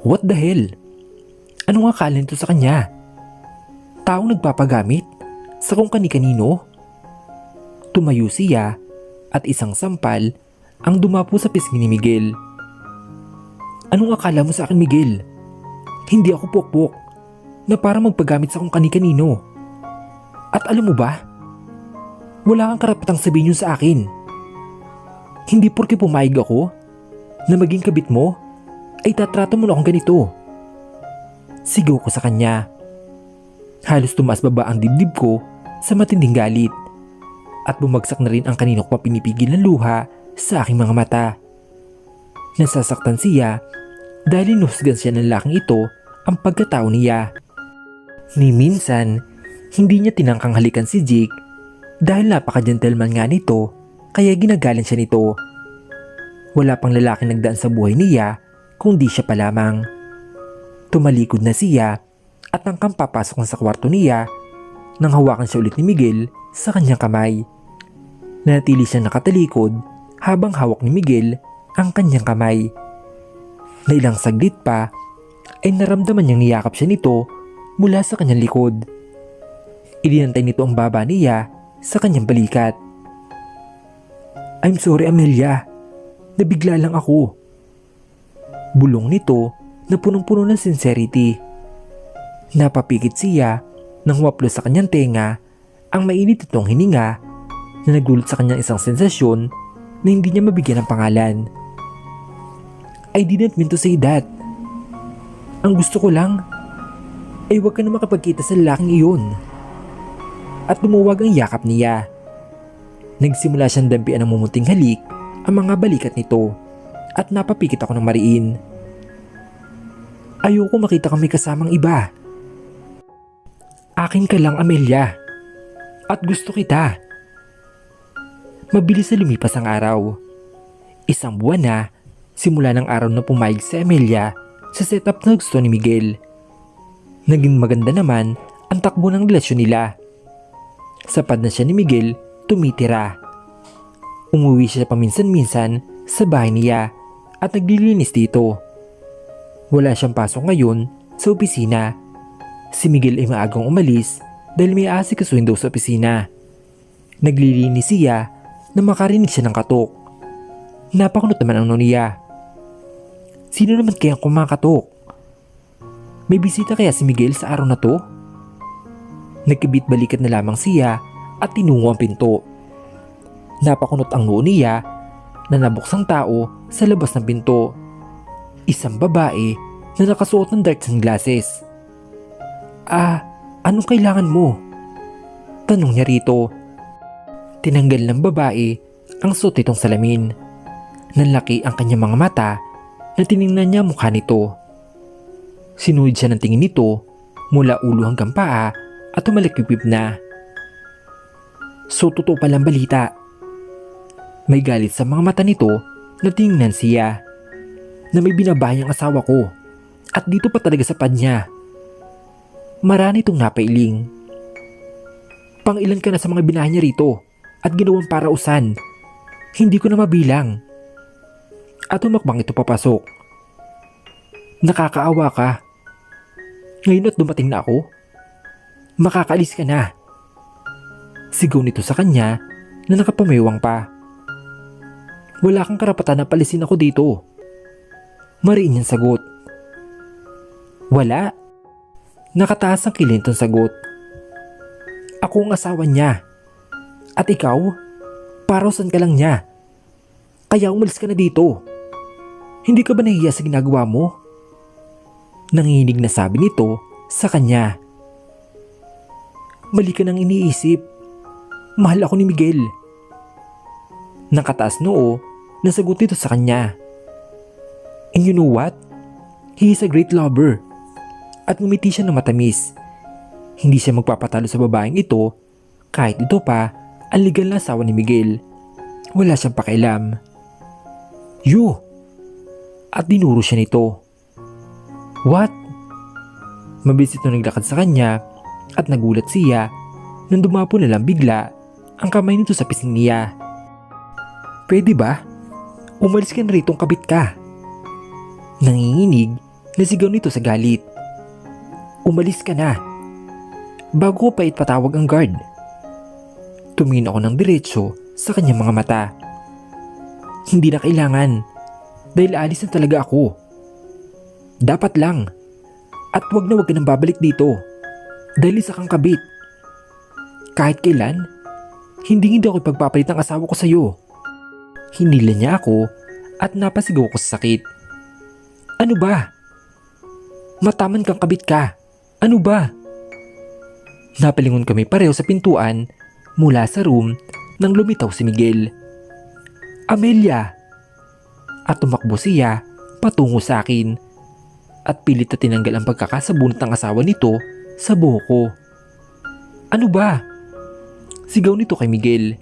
What the hell? Ano nga akala nito sa kanya? Taong nagpapagamit sa kung kani-kanino? Tumayo siya at isang sampal ang dumapo sa pisngi ni Miguel. Anong akala mo sa akin, Miguel? Hindi ako pokpok na para magpagamit sa kung kani-kanino. At alam mo ba? Wala kang karapatang sabihin yun sa akin. Hindi porke pumayag ako na maging kabit mo ay tatrato mo na akong ganito. Sigaw ko sa kanya. Halos tumaas baba ang dibdib ko sa matinding galit at bumagsak na rin ang kanino ko pa pinipigil ng luha sa aking mga mata. Nasasaktan siya dahil inuhusgan siya ng laking ito ang pagkatao niya. Ni minsan, hindi niya tinangkang halikan si Jake dahil napaka-gentleman nga nito kaya ginagalan siya nito. Wala pang lalaking nagdaan sa buhay niya kundi siya pa lamang. Tumalikod na siya at nang papasok na sa kwarto niya, nang hawakan siya ulit ni Miguel sa kanyang kamay. Nanatili siya nakatalikod habang hawak ni Miguel ang kanyang kamay. Na ilang saglit pa ay naramdaman niyang niyakap siya nito mula sa kanyang likod. Ilinantay nito ang baba niya sa kanyang balikat. "I'm sorry, Amelia. Nabigla lang ako." Bulong nito na punong-puno ng sincerity. Napapikit siya nang humaplos sa kanyang tenga ang mainit itong hininga na nagdulot sa kanyang isang sensasyon na hindi niya mabigyan ng pangalan. "I didn't mean to say that. Ang gusto ko lang ay huwag ka na makapagkita sa lalaking iyon." At lumuwag ang yakap niya. Nagsimula siyang dampian ng mumuting halik ang mga balikat nito at napapikit ako ng mariin. "Ayoko makita kang may kasamang iba. Akin ka lang, Amelia. At gusto kita." Mabilis na lumipas ang araw. Isang buwan na simula ng araw na pumayag si Amelia sa setup na gusto ni Miguel. Naging maganda naman ang takbo ng relasyon nila. Sapat na siya ni Miguel tumitira. Umuwi siya paminsan-minsan sa bahay niya at naglilinis dito. Wala siyang pasok ngayon sa opisina. Si Miguel ay maagang umalis dahil may aasikasuhin daw sa opisina. Naglilinis siya na makarinig siya ng katok. Napakunot naman ang noniya. Sino naman kaya kumakatok? May bisita kaya si Miguel sa araw na to? Nagkibit-balikat na lamang siya at tinungo ang pinto. Napakunot ang noo niya na nabuksang tao sa labas ng pinto. Isang babae na nakasuot ng dark sunglasses. Anong kailangan mo?" tanong niya rito. Tinanggal ng babae ang suot nitong salamin. Nanlaki ang kanyang mga mata na tiningnan niya mukha nito. Sinuhid siya ng tingin nito mula ulo hanggang paa at tumalikipip na. "So totoo palang balita." May galit sa mga mata nito na tingnan siya. "Na may binabahay ang asawa ko at dito pa talaga sa pad niya." Marami itong napailing. "Pang-ilan ka na sa mga binahay niya rito at ginawang parausan? Hindi ko na mabilang." At tumakbang ito papasok. "Nakakaawa ka. Ngayon at dumating na ako? Makakaalis ka na." Sigaw nito sa kanya na nakapamewang pa. "Wala kang karapatan na palisin ako dito." Mariin niyang sagot. "Wala." Nakataas ang kilintong sagot. "Ako ang asawa niya. At ikaw, parausan ka lang niya. Kaya umalis ka na dito. Hindi ka ba nahiya sa ginagawa mo?" Nanginginig na sabi nito sa kanya. "Mali ka nang iniisip. Mahal ako ni Miguel." Nakataas noo, nasagot nito sa kanya. "And you know what? He is a great lover." At ngumiti siya ng matamis. Hindi siya magpapatalo sa babaeng ito kahit ito pa ang legal na asawa ni Miguel. Wala siyang pakialam. "You!" At dinuro siya nito. "What?" Mabilis ito naglakad sa kanya at nagulat siya nang dumapo na lang bigla ang kamay nito sa pising niya. "Pwede ba? Umalis ka na rito, kabit ka." Nanginginig na sigaw nito sa galit. "Umalis ka na. Bago ko pa ipatawag ang guard." Tumingin ako ng diretso sa kanyang mga mata. "Hindi na kailangan dahil alis na talaga ako. Dapat lang. At wag ka nang babalik dito dahil isa kang kabit. Kahit kailan, hindi ako ipagpapalit ang asawa ko sa iyo." Hinila niya ako at napasigaw ko sa sakit. "Ano ba? Mataman kang kabit ka. Ano ba?" Napalingon kami pareho sa pintuan mula sa room nang lumitaw si Miguel. "Amelia!" At tumakbo siya patungo sa akin at pilit na tinanggal ang pagkakasabunot ng asawa nito sa buhok ko. "Ano ba?" sigaw nito kay Miguel.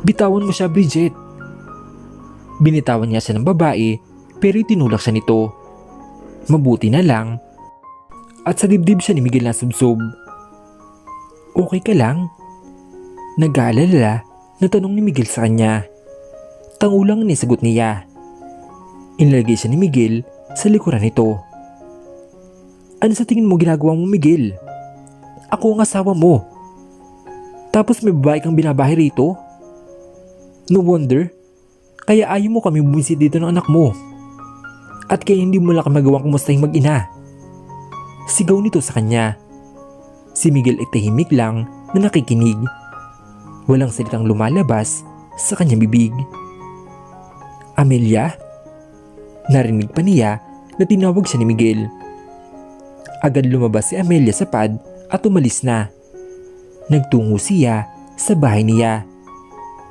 "Bitawan mo siya, Bridget." Binitawan niya siya ng babae pero itinulak siya nito. Mabuti na lang at sa dibdib siya ni Miguel na subsob. Okay ka lang? Nag-aalala na tanong ni Miguel sa kanya. Tangulang ni sagot niya. Inilagay siya ni Miguel sa likuran nito. Ano sa tingin mo ginagawa mo, Miguel? Ako ang asawa mo. Tapos may babae kang binabahay rito? No wonder, kaya ayaw mo kami bumisit dito ng anak mo. At kaya hindi mo lang magawang kumustahing mag-ina. Sigaw nito sa kanya. Si Miguel ay tahimik lang na nakikinig. Walang salitang lumalabas sa kanyang bibig. Amelia? Narinig pa niya na tinawag siya ni Miguel. Agad lumabas si Amelia sa pad at umalis na. Nagtungo siya sa bahay niya.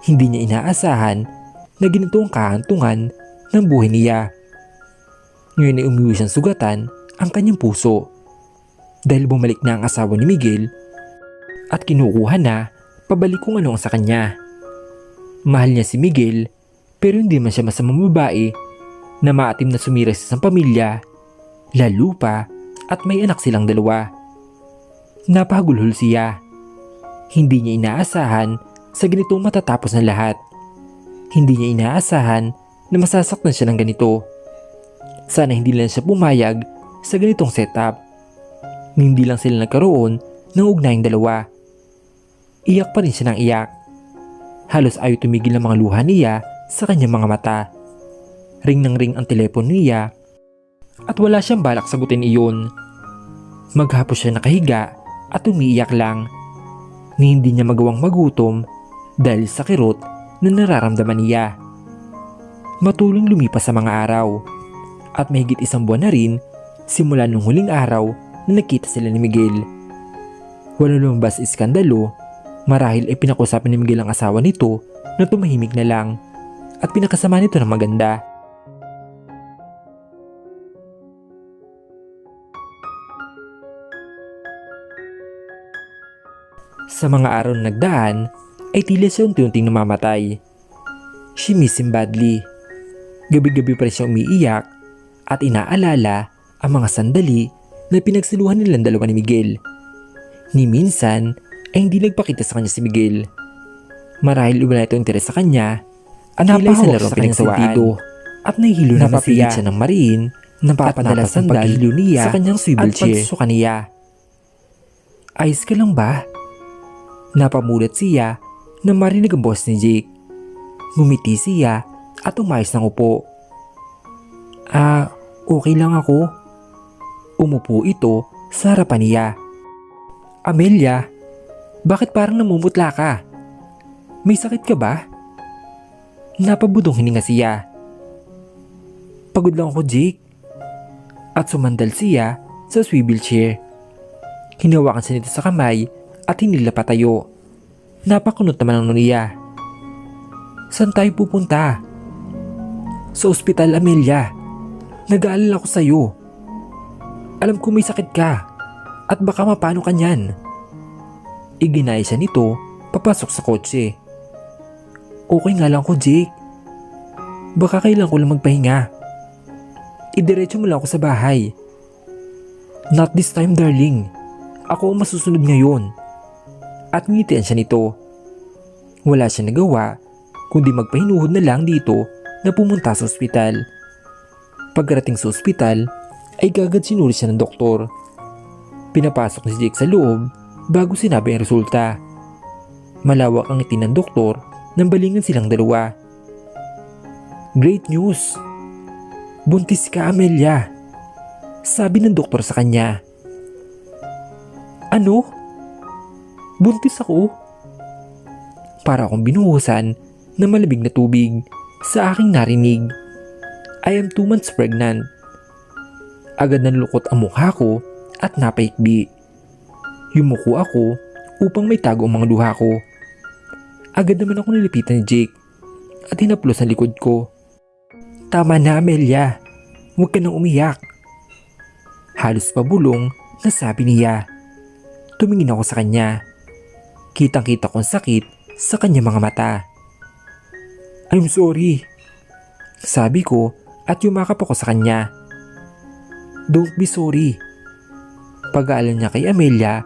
Hindi niya inaasahan na ganito ang kahantungan ng buhay niya. Ngayon ay umuwi siyang sugatan ang kanyang puso. Dahil bumalik na ang asawa ni Miguel at kinukuha na pabalik kung ano ang sa kanya. Mahal niya si Miguel pero hindi man siya masamang babae na maatim na sumira sa isang pamilya, lalo pa at may anak silang dalawa. Napagulhol siya. Hindi niya inaasahan sa ganitong matatapos na lahat. Hindi niya inaasahan na masasaktan siya ng ganito. Sana hindi lang siya pumayag sa ganitong setup. Hindi lang sila nagkaroon ng ugnayang dalawa. Iyak pa rin siya ng iyak. Halos ayaw tumigil ang mga luha niya sa kanyang mga mata. Ring ng ring ang telepono niya at wala siyang balak sagutin iyon. Maghapos siya nakahiga at umiiyak lang ni hindi niya magawang magutom dahil sa kirot na nararamdaman niya. Matulong lumipas sa mga araw at mahigit isang buwan na rin simula nung huling araw na nakita sila ni Miguel. Walang lumabas iskandalo, marahil ay pinakusapin ni Miguel ang asawa nito na tumahimik na lang at pinakasama nito ng maganda. Sa mga araw na nagdaan ay tila siya unti-unting namamatay. She miss him badly. Gabi-gabi pa rin siya umiiyak at inaalala ang mga sandali na pinagsiluhan nilang dalawa ni Miguel. Ni minsan ay hindi nagpakita sa kanya si Miguel. Marahil wala ito interes sa kanya at napahawak sa larong pinagsawaan at nahihilo na mapilit siya ng mariin napapadala sandal niya sa kanyang swivel chair at pagsusukan niya. Ayos ka lang ba? Napamulat siya na marinig ang boss ni Jake. Ngumiti siya at umayos ng upo. Okay lang ako. Umupo ito sa harapan niya. Amelia, bakit parang namumutla ka? May sakit ka ba? Napabudong hininga siya. Pagod lang ako, Jake. At sumandal siya sa swivel chair. Hinawakan siya nito sa kamay at hinila patayo. Napakunot naman ang niya. Saan tayo pupunta? Sa ospital, Amelia. Nag-aalala ko sa'yo. Alam ko may sakit ka at baka mapano ka niyan. Iginaya siya nito papasok sa kotse. Okay nga lang ko, Jake. Baka kailangan ko lang magpahinga. Idiretso mo lang ako sa bahay. Not this time, darling. Ako ang masusunod ngayon. At ngitian siya nito. Wala siya nagawa kundi magpahinuhod na lang dito na pumunta sa ospital. Pagkarating sa ospital ay kagad sinuri siya ng doktor. Pinapasok ni si Jake sa loob bago sinabi ang resulta. Malawak ang ngiti ng doktor nang balingan silang dalawa. Great news! Buntis ka, Amelia! Sabi ng doktor sa kanya. Ano? Buntis ako? Para akong binuhusan ng malamig na tubig sa aking narinig. I am 2 months pregnant. Agad nalukot ang mukha ko at napaikbi. Yumuko ako upang may tago ang mga luha ko. Agad naman ako nilipitan ni Jake at hinaplos ang likod ko. Tama na, Amelia. Huwag ka nang umiyak. Halos pabulong na sabi niya. Tumingin ako sa kanya. Kitang-kita kong sakit sa kanyang mga mata. I'm sorry. Sabi ko at yumakap ako sa kanya. Don't be sorry. Pag-aalala niya kay Amelia,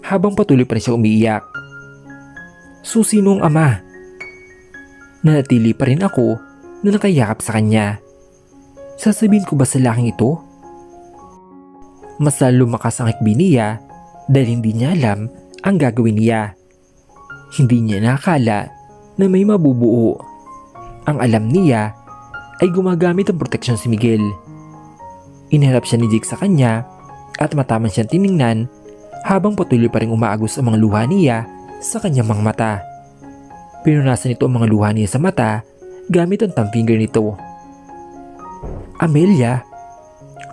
habang patuloy pa rin siya umiiyak. So sino ang ama? Nanatili pa rin ako na nakayakap sa kanya. Sasabihin ko ba sa laking ito? Mas lalo lumakas ang hikbi niya dahil hindi niya alam ang gagawin niya. Hindi niya nakakala na may mabubuo. Ang alam niya ay gumagamit ng proteksyon si Miguel. Inharap siya ni Jake sa kanya at mataman siyang tiningnan habang patuloy pa rin umaagos ang mga luha niya sa kanyang mga mata. Pinunasan nito ang mga luha niya sa mata gamit ang thumb finger nito. Amelia,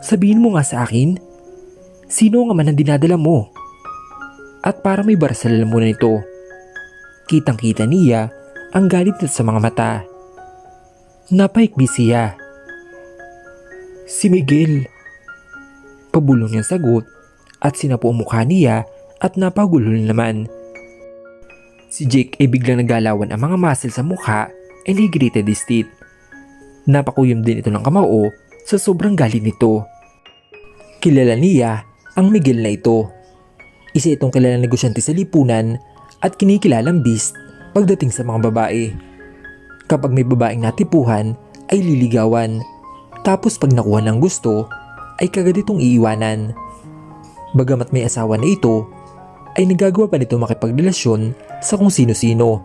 sabihin mo nga sa akin, sino ang ama na dinadala mo? At para may barasal mo na nito. Kitang kita niya ang galit nito sa mga mata. Napaikbi siya. Si Miguel. Pabulong niyang sagot at sinapo ang mukha niya at napagulo naman. Si Jake ay biglang nagalawan ang mga muscle sa mukha and he gritted his teeth. Napakuyom din ito ng kamao sa sobrang galit nito. Kilala niya ang Miguel na ito. Isa itong kilalang negosyante sa lipunan at kinikilalang beast pagdating sa mga babae. Kapag may babaeng natipuhan ay liligawan. Tapos pag nakuha ng gusto ay kagad itong iiwanan. Bagamat may asawa na ito ay nagagawa pa nito makipagrelasyon sa kung sino-sino.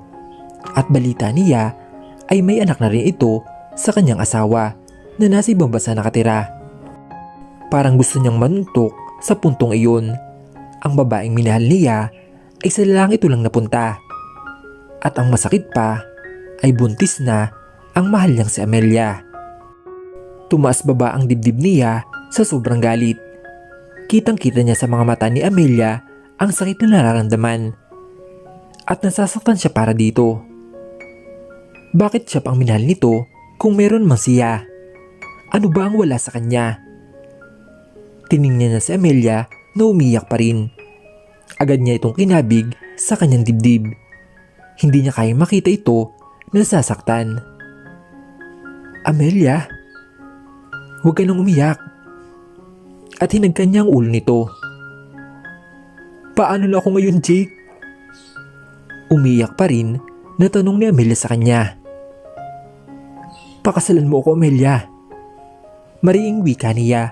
At balita niya ay may anak na rin ito sa kanyang asawa na nasa ibang bansa nakatira. Parang gusto niyang manuntok sa puntong iyon. Ang babaeng minahal niya ay sa lalaking ito lang napunta. At ang masakit pa ay buntis na ang mahal niyang si Amelia. Tumaas baba ang dibdib niya sa sobrang galit. Kitang-kita niya sa mga mata ni Amelia ang sakit na nararamdaman. At nasasaktan siya para dito. Bakit siya pang minahal nito kung meron mang siya? Ano ba ang wala sa kanya? Tiningnan niya si Amelia na umiyak pa rin. Agad niya itong kinabig sa kanyang dibdib. Hindi niya kayang makita ito na nasasaktan. Amelia, huwag ka nang umiyak. At hinagkan niya ang ulo nito. Paano na ako ngayon, Jake? Umiyak pa rin na tanong ni Amelia sa kanya. Pakasalan mo ako, Amelia. Mariing wika niya.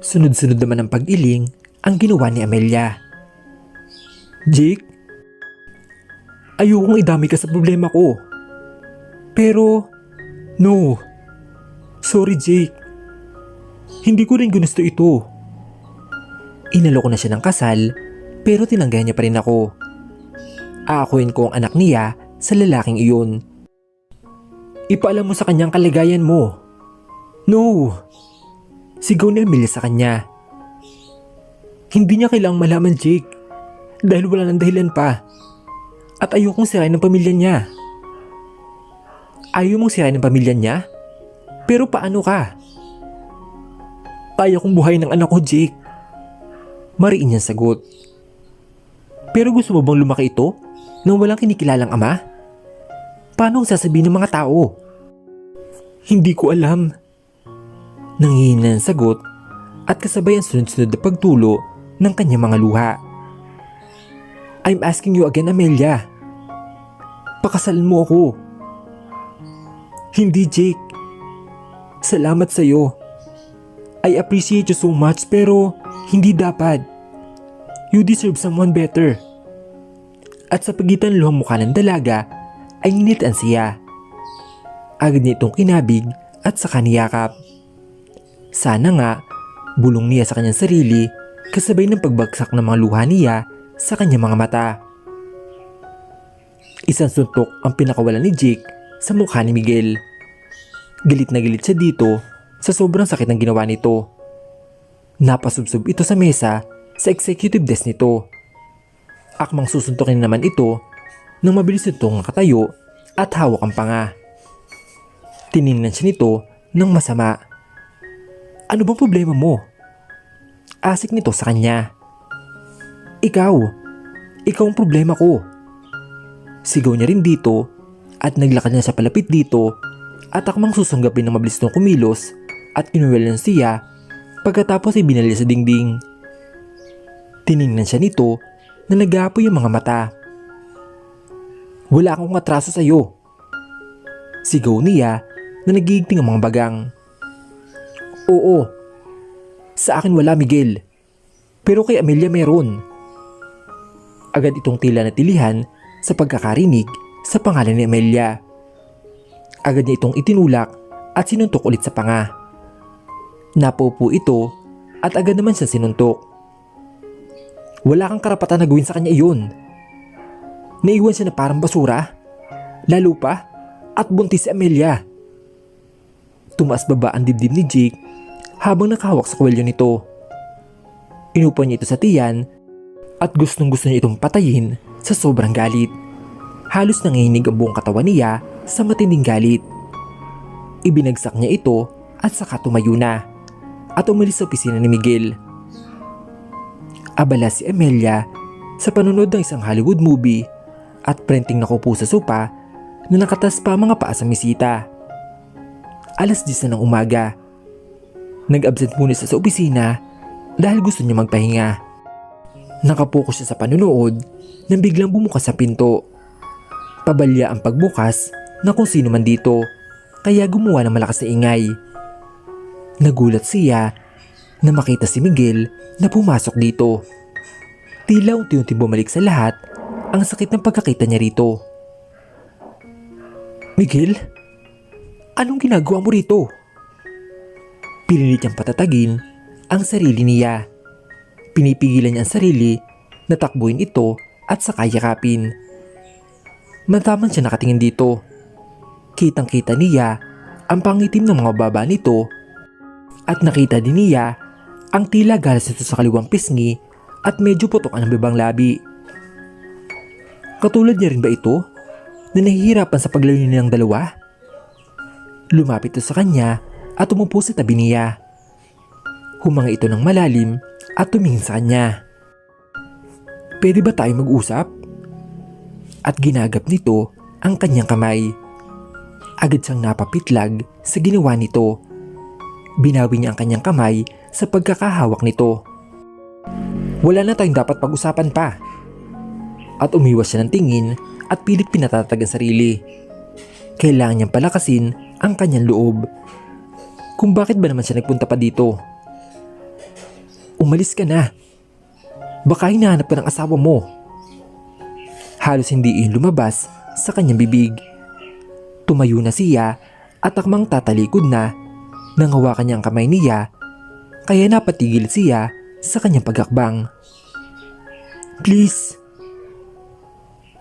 Sunod-sunod naman ang pag-iling ang ginawa ni Amelia. Jake, ayokong idami ka sa problema ko. Pero, no. Sorry, Jake. Hindi ko rin gusto ito. Inalok na siya ng kasal, pero tinanggahan niya pa rin ako. Aakuin ko ang anak niya sa lalaking iyon. Ipaalam mo sa kanyang kaligayan mo. No! Sigaw ni Amelia sa kanya. Hindi niya kailangang malaman, Jake. Dahil wala ng dahilan pa. At ayokong sirain ng pamilya niya. Ayaw mong sirain ng pamilya niya? Pero paano ka? Kaya kong buhayin ng anak ko, Jake. Mariin niyang sagot. Pero gusto mo bang lumaki ito nang walang kinikilalang ama? Paano ang sasabihin ng mga tao? Hindi ko alam. Nanghihina ng sagot at kasabay ang sunod-sunod na pagtulo ng kanyang mga luha. I'm asking you again, Amelia. Pakasalan mo ako. Hindi, Jake. Salamat sa'yo. I appreciate you so much pero hindi dapat. You deserve someone better. At sa pagitan ng luhang mukha ng dalaga ay nginitan siya. Agad niya itong kinabig at saka niyakap. Sana nga bulong niya sa kanyang sarili kasabay ng pagbagsak ng mga luha niya sa kanyang mga mata. Isang suntok ang pinakawalan ni Jake sa mukha ni Miguel. Galit na galit siya dito sa sobrang sakit ng ginawa nito. Napasubsob ito sa mesa sa executive desk nito. Akmang susuntukin naman ito nang mabilis itong nakatayo at hawak ang panga. Tiningnan siya nito ng masama. Ano bang problema mo? Asik nito sa kanya. Ikaw ang problema ko. Sigaw niya rin dito at naglakad niya sa palapit dito at akmang susunggapin ng mabilis nitong kumilos at kinuwelan siya pagkatapos ay binalya sa dingding. Tiningnan siya nito na nag-aapoy ang mga mata. Wala akong atraso sa'yo. Sigaw niya na nagiging ang mga bagang. Oo. Sa akin wala, Miguel. Pero kay Amelia meron. Agad itong tila natilihan sa pagkakarinig sa pangalan ni Amelia. Agad niya itong itinulak at sinuntok ulit sa panga. Napaupo ito at agad naman siya sinuntok. Wala kang karapatan na gawin sa kanya iyon. Naiwan siya na parang basura. Lalo pa at buntis si Amelia. Tumaas baba ang dibdib ni Jake habang nakahawak sa kwelyo nito. Inupan niya ito sa tiyan at gustong gusto niya itong patayin sa sobrang galit. Halos nanginginig ang buong katawan niya sa matinding galit. Ibinagsak niya ito at saka tumayo na at umalis sa opisina ni Miguel. Abala si Amelia sa panonood ng isang Hollywood movie at printing nakaupo sa sopa na nakatas pa mga paa sa mesita. 10:00 na ng umaga. Nag-absent muna siya sa opisina dahil gusto niya magpahinga. Nakapokus siya sa panonood nang biglang bumukas sa pinto. Pabalya ang pagbukas na kung sino man dito, kaya gumawa ng malakas na ingay. Nagulat siya na makita si Miguel na pumasok dito. Tila unti-unti bumalik sa lahat ang sakit ng pagkakita niya rito. Miguel, anong ginagawa mo rito? Pinilit niyang patatagin ang sarili niya. Pinipigilan niya ang sarili na takbuhin ito at saka yakapin. Mataman siya nakatingin dito. Kitang-kita niya ang pangitim ng mga baba nito at nakita din niya ang tila galas nito sa kaliwang pisngi at medyo putok ang bibang labi. Katulad niya rin ba ito na nahihirapan sa paglayo nilang dalawa? Lumapit ito sa kanya at umupo sa tabi niya. Humanga ito ng malalim at tumingin sa kanya. Pwede ba tayo mag-usap? At ginagap nito ang kanyang kamay. Agad siyang napapitlag sa ginawa nito. Binawi niya ang kanyang kamay sa pagkakahawak nito. Wala na tayong dapat pag-usapan pa. At umiwas siya ng tingin at pilit pinatatag ang sarili. Kailangan niyang palakasin ang kanyang loob. Kung bakit ba naman siya nagpunta pa dito? Umalis ka na. Baka hinahanap ka ng asawa mo. Halos hindi iyon lumabas sa kanyang bibig. Tumayo na siya at akmang tatalikod na nang hawakan niya ang kamay niya, kaya napatigil siya sa kanyang pagakbang. Please,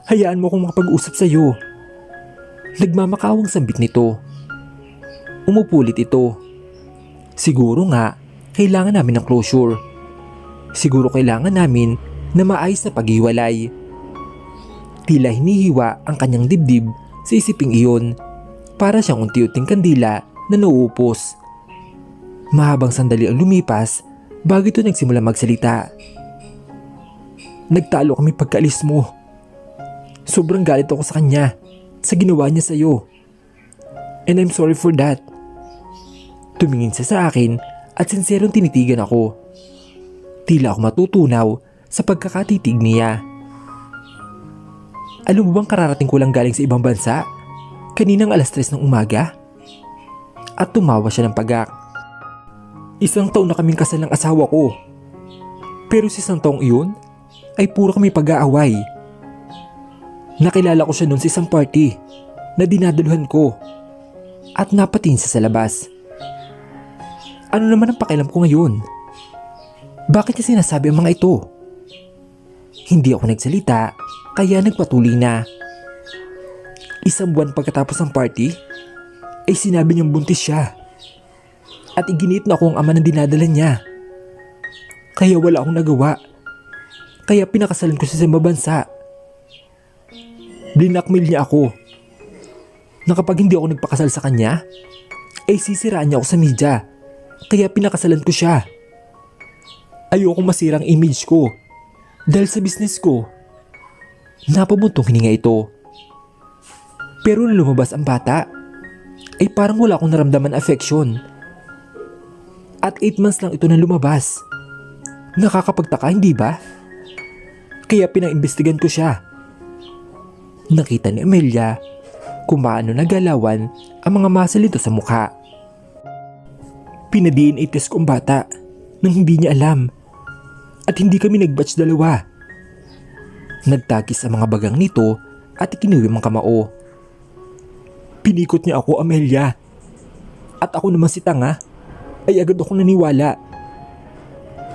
hayaan mo akong makapag-usap sa iyo. Nagmamakawang sambit nito. Umupulit ito. Siguro nga, kailangan namin ng closure. Siguro kailangan namin na maayos na paghiwalay. Tila hinihiwa ang kanyang dibdib sa isiping iyon, para siyang unti-unting kandila na nauupos. Mahabang sandali ang lumipas bago ito nagsimula magsalita. Nagtalo kami pagkaalis mo. Sobrang galit ako sa kanya sa ginawa niya sa iyo. And I'm sorry for that. Tumingin siya sa akin at sinserong tinitigan ako. Tila ako matutunaw sa pagkakatitig niya. Alam mo bang kararating ko lang galing sa ibang bansa? Kaninang 3:00 ng umaga? At tumawa siya ng pagak. 1 taon na kaming kasal ng asawa ko. Pero sa 1 taong iyon ay puro kami pag-aaway. Nakilala ko siya noon sa isang party na dinadaluhan ko at napatin siya sa labas. Ano naman ang pakialam ko ngayon? Bakit niya sinasabi ang mga ito? Hindi ako nagsalita kaya nagpatuloy na. 1 buwan pagkatapos ng party ay sinabi niyang buntis siya. At iginit na ako ang ama ng dinadala niya. Kaya wala akong nagawa. Kaya pinakasalan ko siya sa ibang bansa. Blinakmail niya ako na kapag hindi ako nagpakasal sa kanya, ay sisiraan niya ako sa media. Kaya pinakasalan ko siya. Ayokong masira ang image ko dahil sa business ko. Napabuntong hininga ito. Pero nung lumabas ang bata, ay parang wala akong naramdaman affection. At 8 months lang ito na lumabas. Nakakapagtaka, hindi ba? Kaya pinaimbestigan ko siya. Nakita ni Amelia kung paano nagalawan ang mga muscle nito sa mukha. Pina-DNA test ko ang bata nang hindi niya alam. At hindi kami nag-batch dalawa. Nagtakis ang mga bagang nito at ikinuwim ang kamao. Pinikot niya ako, Amelia. At ako naman si tanga ay agad akong naniwala.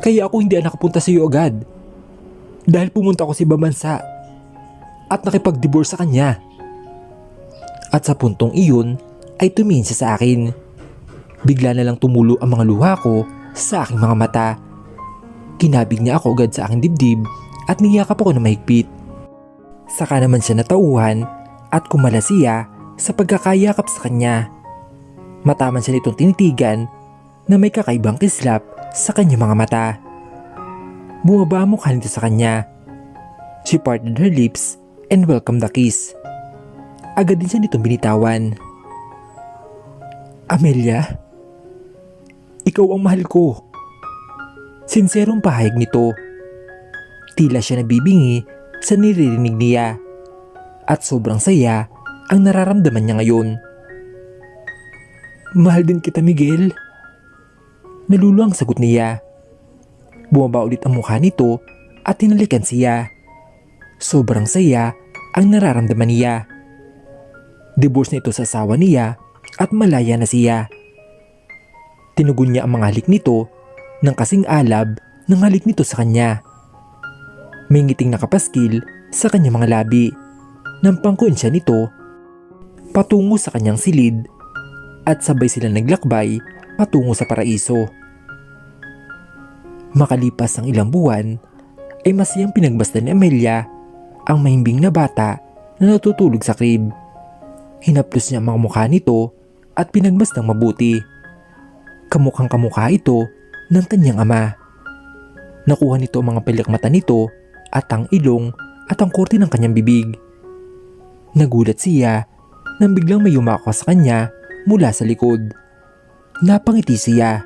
Kaya ako hindi nakapunta sa iyo agad. Dahil pumunta ako sa ibang bansa at nakipag-divorce sa kanya. At sa puntong iyon ay tumingin siya sa akin. Bigla na lang tumulo ang mga luha ko sa aking mga mata. Kinabig niya ako agad sa aking dibdib at niyakap ako na mahigpit. Saka naman siya natauhan at kumala siya sa pagkakayakap sa kanya. Mataman siya nitong tinitigan na may kakaibang kislap sa kanyang mga mata. Bumaba ang mukha nito sa kanya. She parted her lips and welcomed the kiss. Agad din siya nitong binitawan. Amelia, ikaw ang mahal ko. Sinserong pahayag nito. Tila siya nabibingi sa niririnig niya. At sobrang saya ang nararamdaman niya ngayon. Mahal din kita, Miguel. Naluluang sagot niya. Bumaba ulit ang mukha nito at hinalikan siya. Sobrang saya ang nararamdaman niya. Divorce na ito sa asawa niya at malaya na siya. Tinugon niya ang mga halik nito nang kasing alab ng halik nito sa kanya. May ngiting nakapaskil sa kanyang mga labi nang pangkuin siya nito patungo sa kanyang silid at sabay sila naglakbay patungo sa paraiso. Makalipas ang ilang buwan ay masayang pinagbasta ni Amelia ang mahimbing na bata na natutulog sa crib. Hinaplos niya ang mga mukha nito at pinagbastang mabuti. Kamukhang kamukha ito ng kanyang ama. Nakuha nito ang mga pilik mata nito at ang ilong at ang korte ng kanyang bibig. Nagulat siya nang biglang may yumako sa kanya mula sa likod. Napangiti siya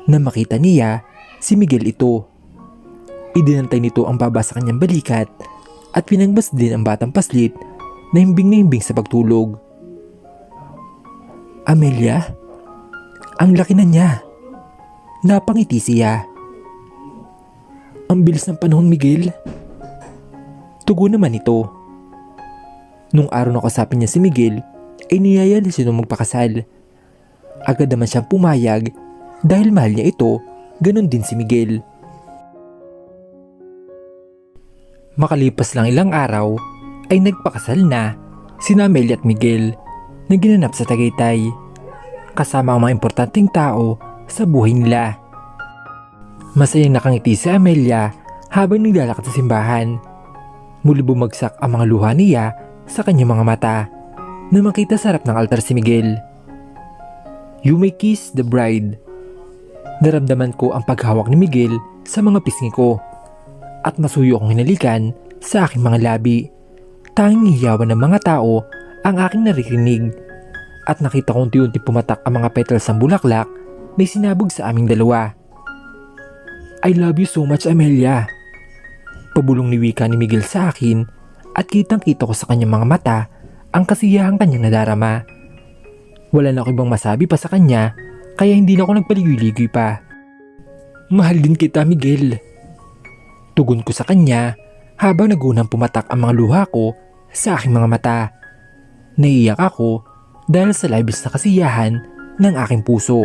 na makita niya si Miguel ito. Idinantay nito ang baba sa kanyang balikat at pinagbas din ang batang paslit na himbing sa pagtulog. Amelia, ang laki na niya. Napangiti siya. Ang bilis ng panahon, Miguel. Tugon naman ito. Nung araw na kasapin niya si Miguel, ay niyaya na siya nung magpakasal. Agad naman siyang pumayag dahil mahal niya ito, ganon din si Miguel. Makalipas lang ilang araw, ay nagpakasal na sina Amelia at Miguel na ginanap sa Tagaytay, kasama ang mga importanteng tao sa buhay nila. Masayang nakangiti si Amelia habang naglalakad sa simbahan. Muli bumagsak ang mga luha niya sa kanyang mga mata na makita sa harap ng altar si Miguel. You may kiss the bride. Naramdaman ko ang paghawak ni Miguel sa mga pisngi ko at masuyo akong hinalikan sa aking mga labi. Tanging hiyawan ng mga tao ang aking naririnig at nakita kong unti-unti pumatak ang mga petals ng bulaklak na sinabog sa aming dalawa. I love you so much, Amelia. Pabulong ni wika ni Miguel sa akin at kitang-kita ko sa kanyang mga mata ang kasiyahang kanyang nadarama. Wala na ako ibang masabi pa sa kanya kaya hindi na ako nagpaligoy-ligoy pa. Mahal din kita, Miguel. Tugon ko sa kanya habang nagunang pumatak ang mga luha ko sa aking mga mata. Naiiyak ako dahil sa labis na kasiyahan ng aking puso.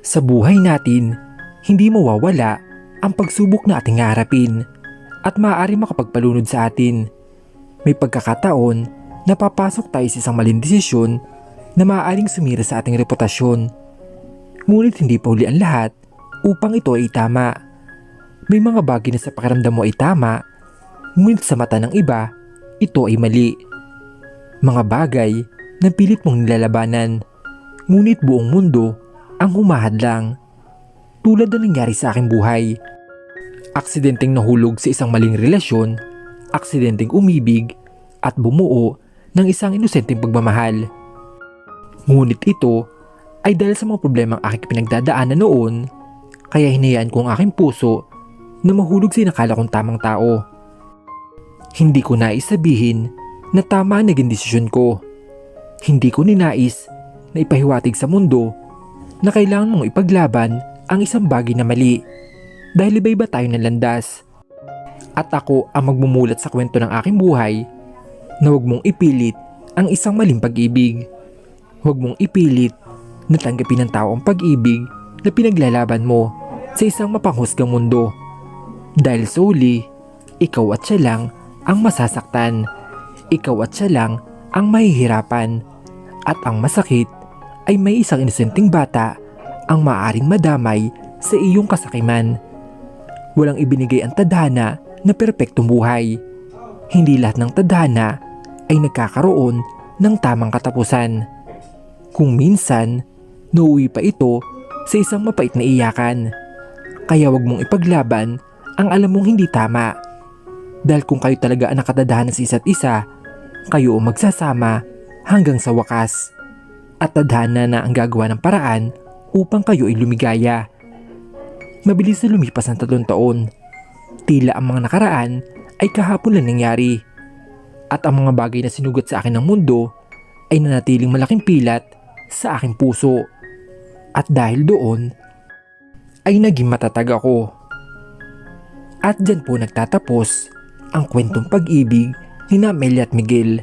Sa buhay natin, hindi mawawala ang pagsubok na ating harapin at maaari makapagpalunod sa atin. May pagkakataon na papasok tayo sa isang maling desisyon na maaaring sumira sa ating reputasyon. Ngunit hindi pa huli ang lahat upang ito ay tama. May mga bagay na sa pakiramdam mo ay tama, ngunit sa mata ng iba, ito ay mali. Mga bagay na pilit mong nilalabanan, ngunit buong mundo ang humahadlang. Tulad na nangyari sa aking buhay. Aksidenteng nahulog sa isang maling relasyon, aksidenteng umibig, at bumuo ng isang inosenteng pagmamahal. Ngunit ito ay dahil sa mga problemang aking pinagdadaanan noon, kaya hinayaan ko ang aking puso na mahulog sa inakala kong tamang tao. Hindi ko nais sabihin na tama ang naging desisyon ko. Hindi ko ninais na ipahiwatig sa mundo na kailangan mong ipaglaban ang isang bagay na mali dahil iba-iba tayo ng landas. At ako ang magmumulat sa kwento ng aking buhay na huwag mong ipilit ang isang maling pag-ibig. Huwag mong ipilit na tanggapin ng tao ang pag-ibig na pinaglalaban mo sa isang mapanghusgang mundo. Dahil sa huli, ikaw at siya lang ang masasaktan. Ikaw at siya lang ang mahihirapan. At ang masakit ay may isang inosenteng bata ang maaaring madamay sa iyong kasakiman. Walang ibinigay ang tadhana na perpektong buhay. Hindi lahat ng tadhana ay nagkakaroon ng tamang katapusan. Kung minsan, nauwi pa ito sa isang mapait na iyakan. Kaya wag mong ipaglaban ang alam mong hindi tama. Dahil kung kayo talaga ang nakatadhana sa isa't isa, kayo ang magsasama hanggang sa wakas. At tadhana na ang gagawa ng paraan upang kayo ay lumigaya. Mabilis na lumipas ang 3 taon. Tila ang mga nakaraan ay kahapon lang nangyari. At ang mga bagay na sinugat sa akin ng mundo ay nanatiling malaking pilat sa aking puso. At dahil doon, ay naging matatag ako. At dyan po nagtatapos ang kwentong pag-ibig ni Amelia at Miguel.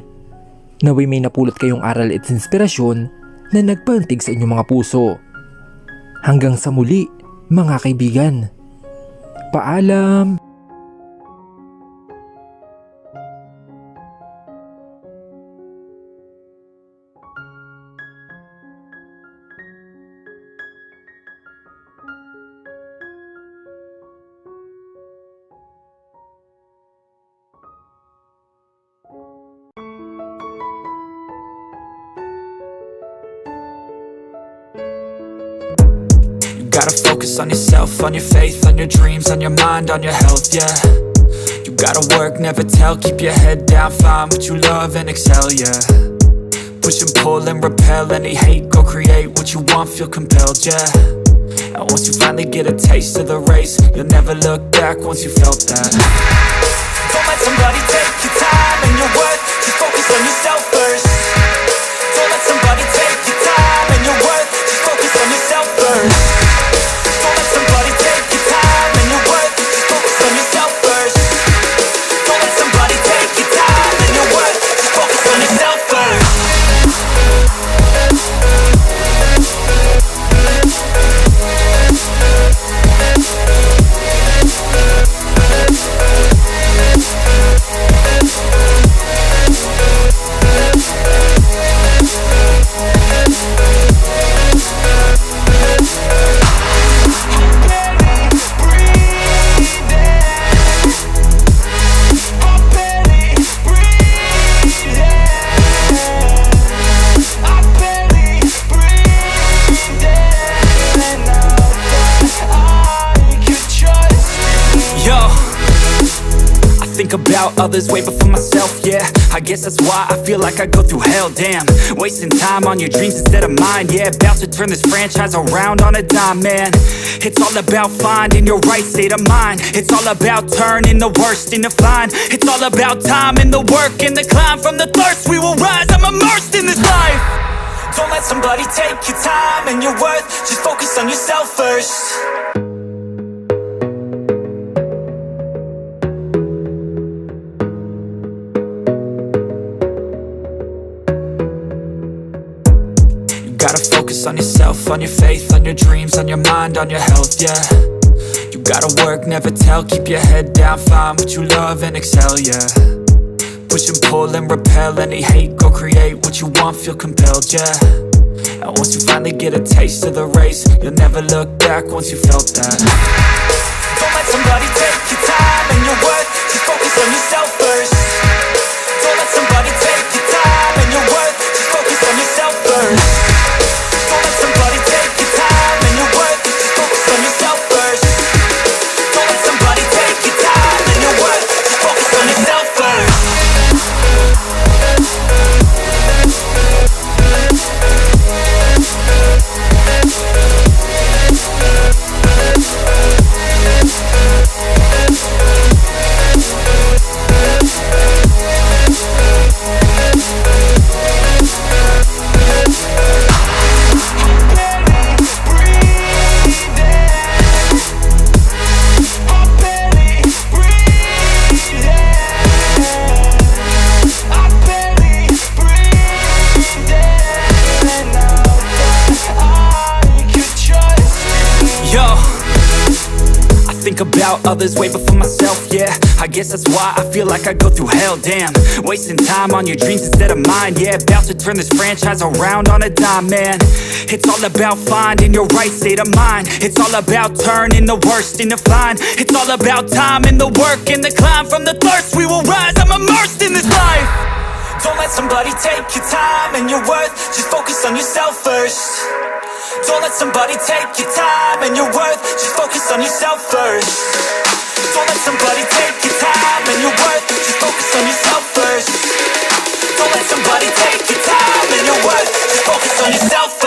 Naway may napulot kayong aral at inspirasyon na nagpantig sa inyong mga puso. Hanggang sa muli, mga kaibigan. Paalam! Gotta focus on yourself, on your faith, on your dreams, on your mind, on your health, yeah. You gotta work, never tell, keep your head down, find what you love and excel, yeah. Push and pull and repel any hate, go create what you want, feel compelled, yeah. And once you finally get a taste of the race, you'll never look back once you felt that. Don't let somebody take your time and your worth, just focus on yourself first. Don't let somebody take your time and your worth, just focus on yourself first. Don't let somebody take your time and your worth, just focus on yourself first. Don't let somebody take your time and your worth, just focus on yourself first. About others way before myself, yeah. I guess that's why I feel like I go through hell, damn. Wasting time on your dreams instead of mine, yeah. About to turn this franchise around on a dime, man. It's all about finding your right state of mind. It's all about turning the worst into fine. It's all about time and the work and the climb. From the thirst we will rise, I'm immersed in this life. Don't let somebody take your time and your worth, just focus on yourself first. Gotta focus on yourself, on your faith, on your dreams, on your mind, on your health, yeah. You gotta work, never tell, keep your head down, find what you love and excel, yeah. Push and pull and repel any hate, go create what you want, feel compelled, yeah. And once you finally get a taste of the race, you'll never look back once you felt that. Don't let somebody take your time and your worth, just focus on yourself first. Don't let somebody take your time and your worth, just focus on yourself first. Don't let somebody take your time and your worth, just focus on yourself first. Don't let somebody take your time and your worth, just focus on yourself first. Yo, I think about others way before myself, yeah. I guess that's why I feel like I go through hell, damn. Wasting time on your dreams instead of mine, yeah. About to turn this franchise around on a dime, man. It's all about finding your right state of mind. It's all about turning the worst into fine. It's all about time and the work and the climb. From the thirst we will rise, I'm immersed in this life. Don't let somebody take your time and your worth. Just focus on yourself first. Don't let somebody take your time and your worth. Just focus on yourself first. Don't let somebody take your time and your worth. Just focus on yourself first. Don't let somebody take your time and your worth. Just focus on yourself first.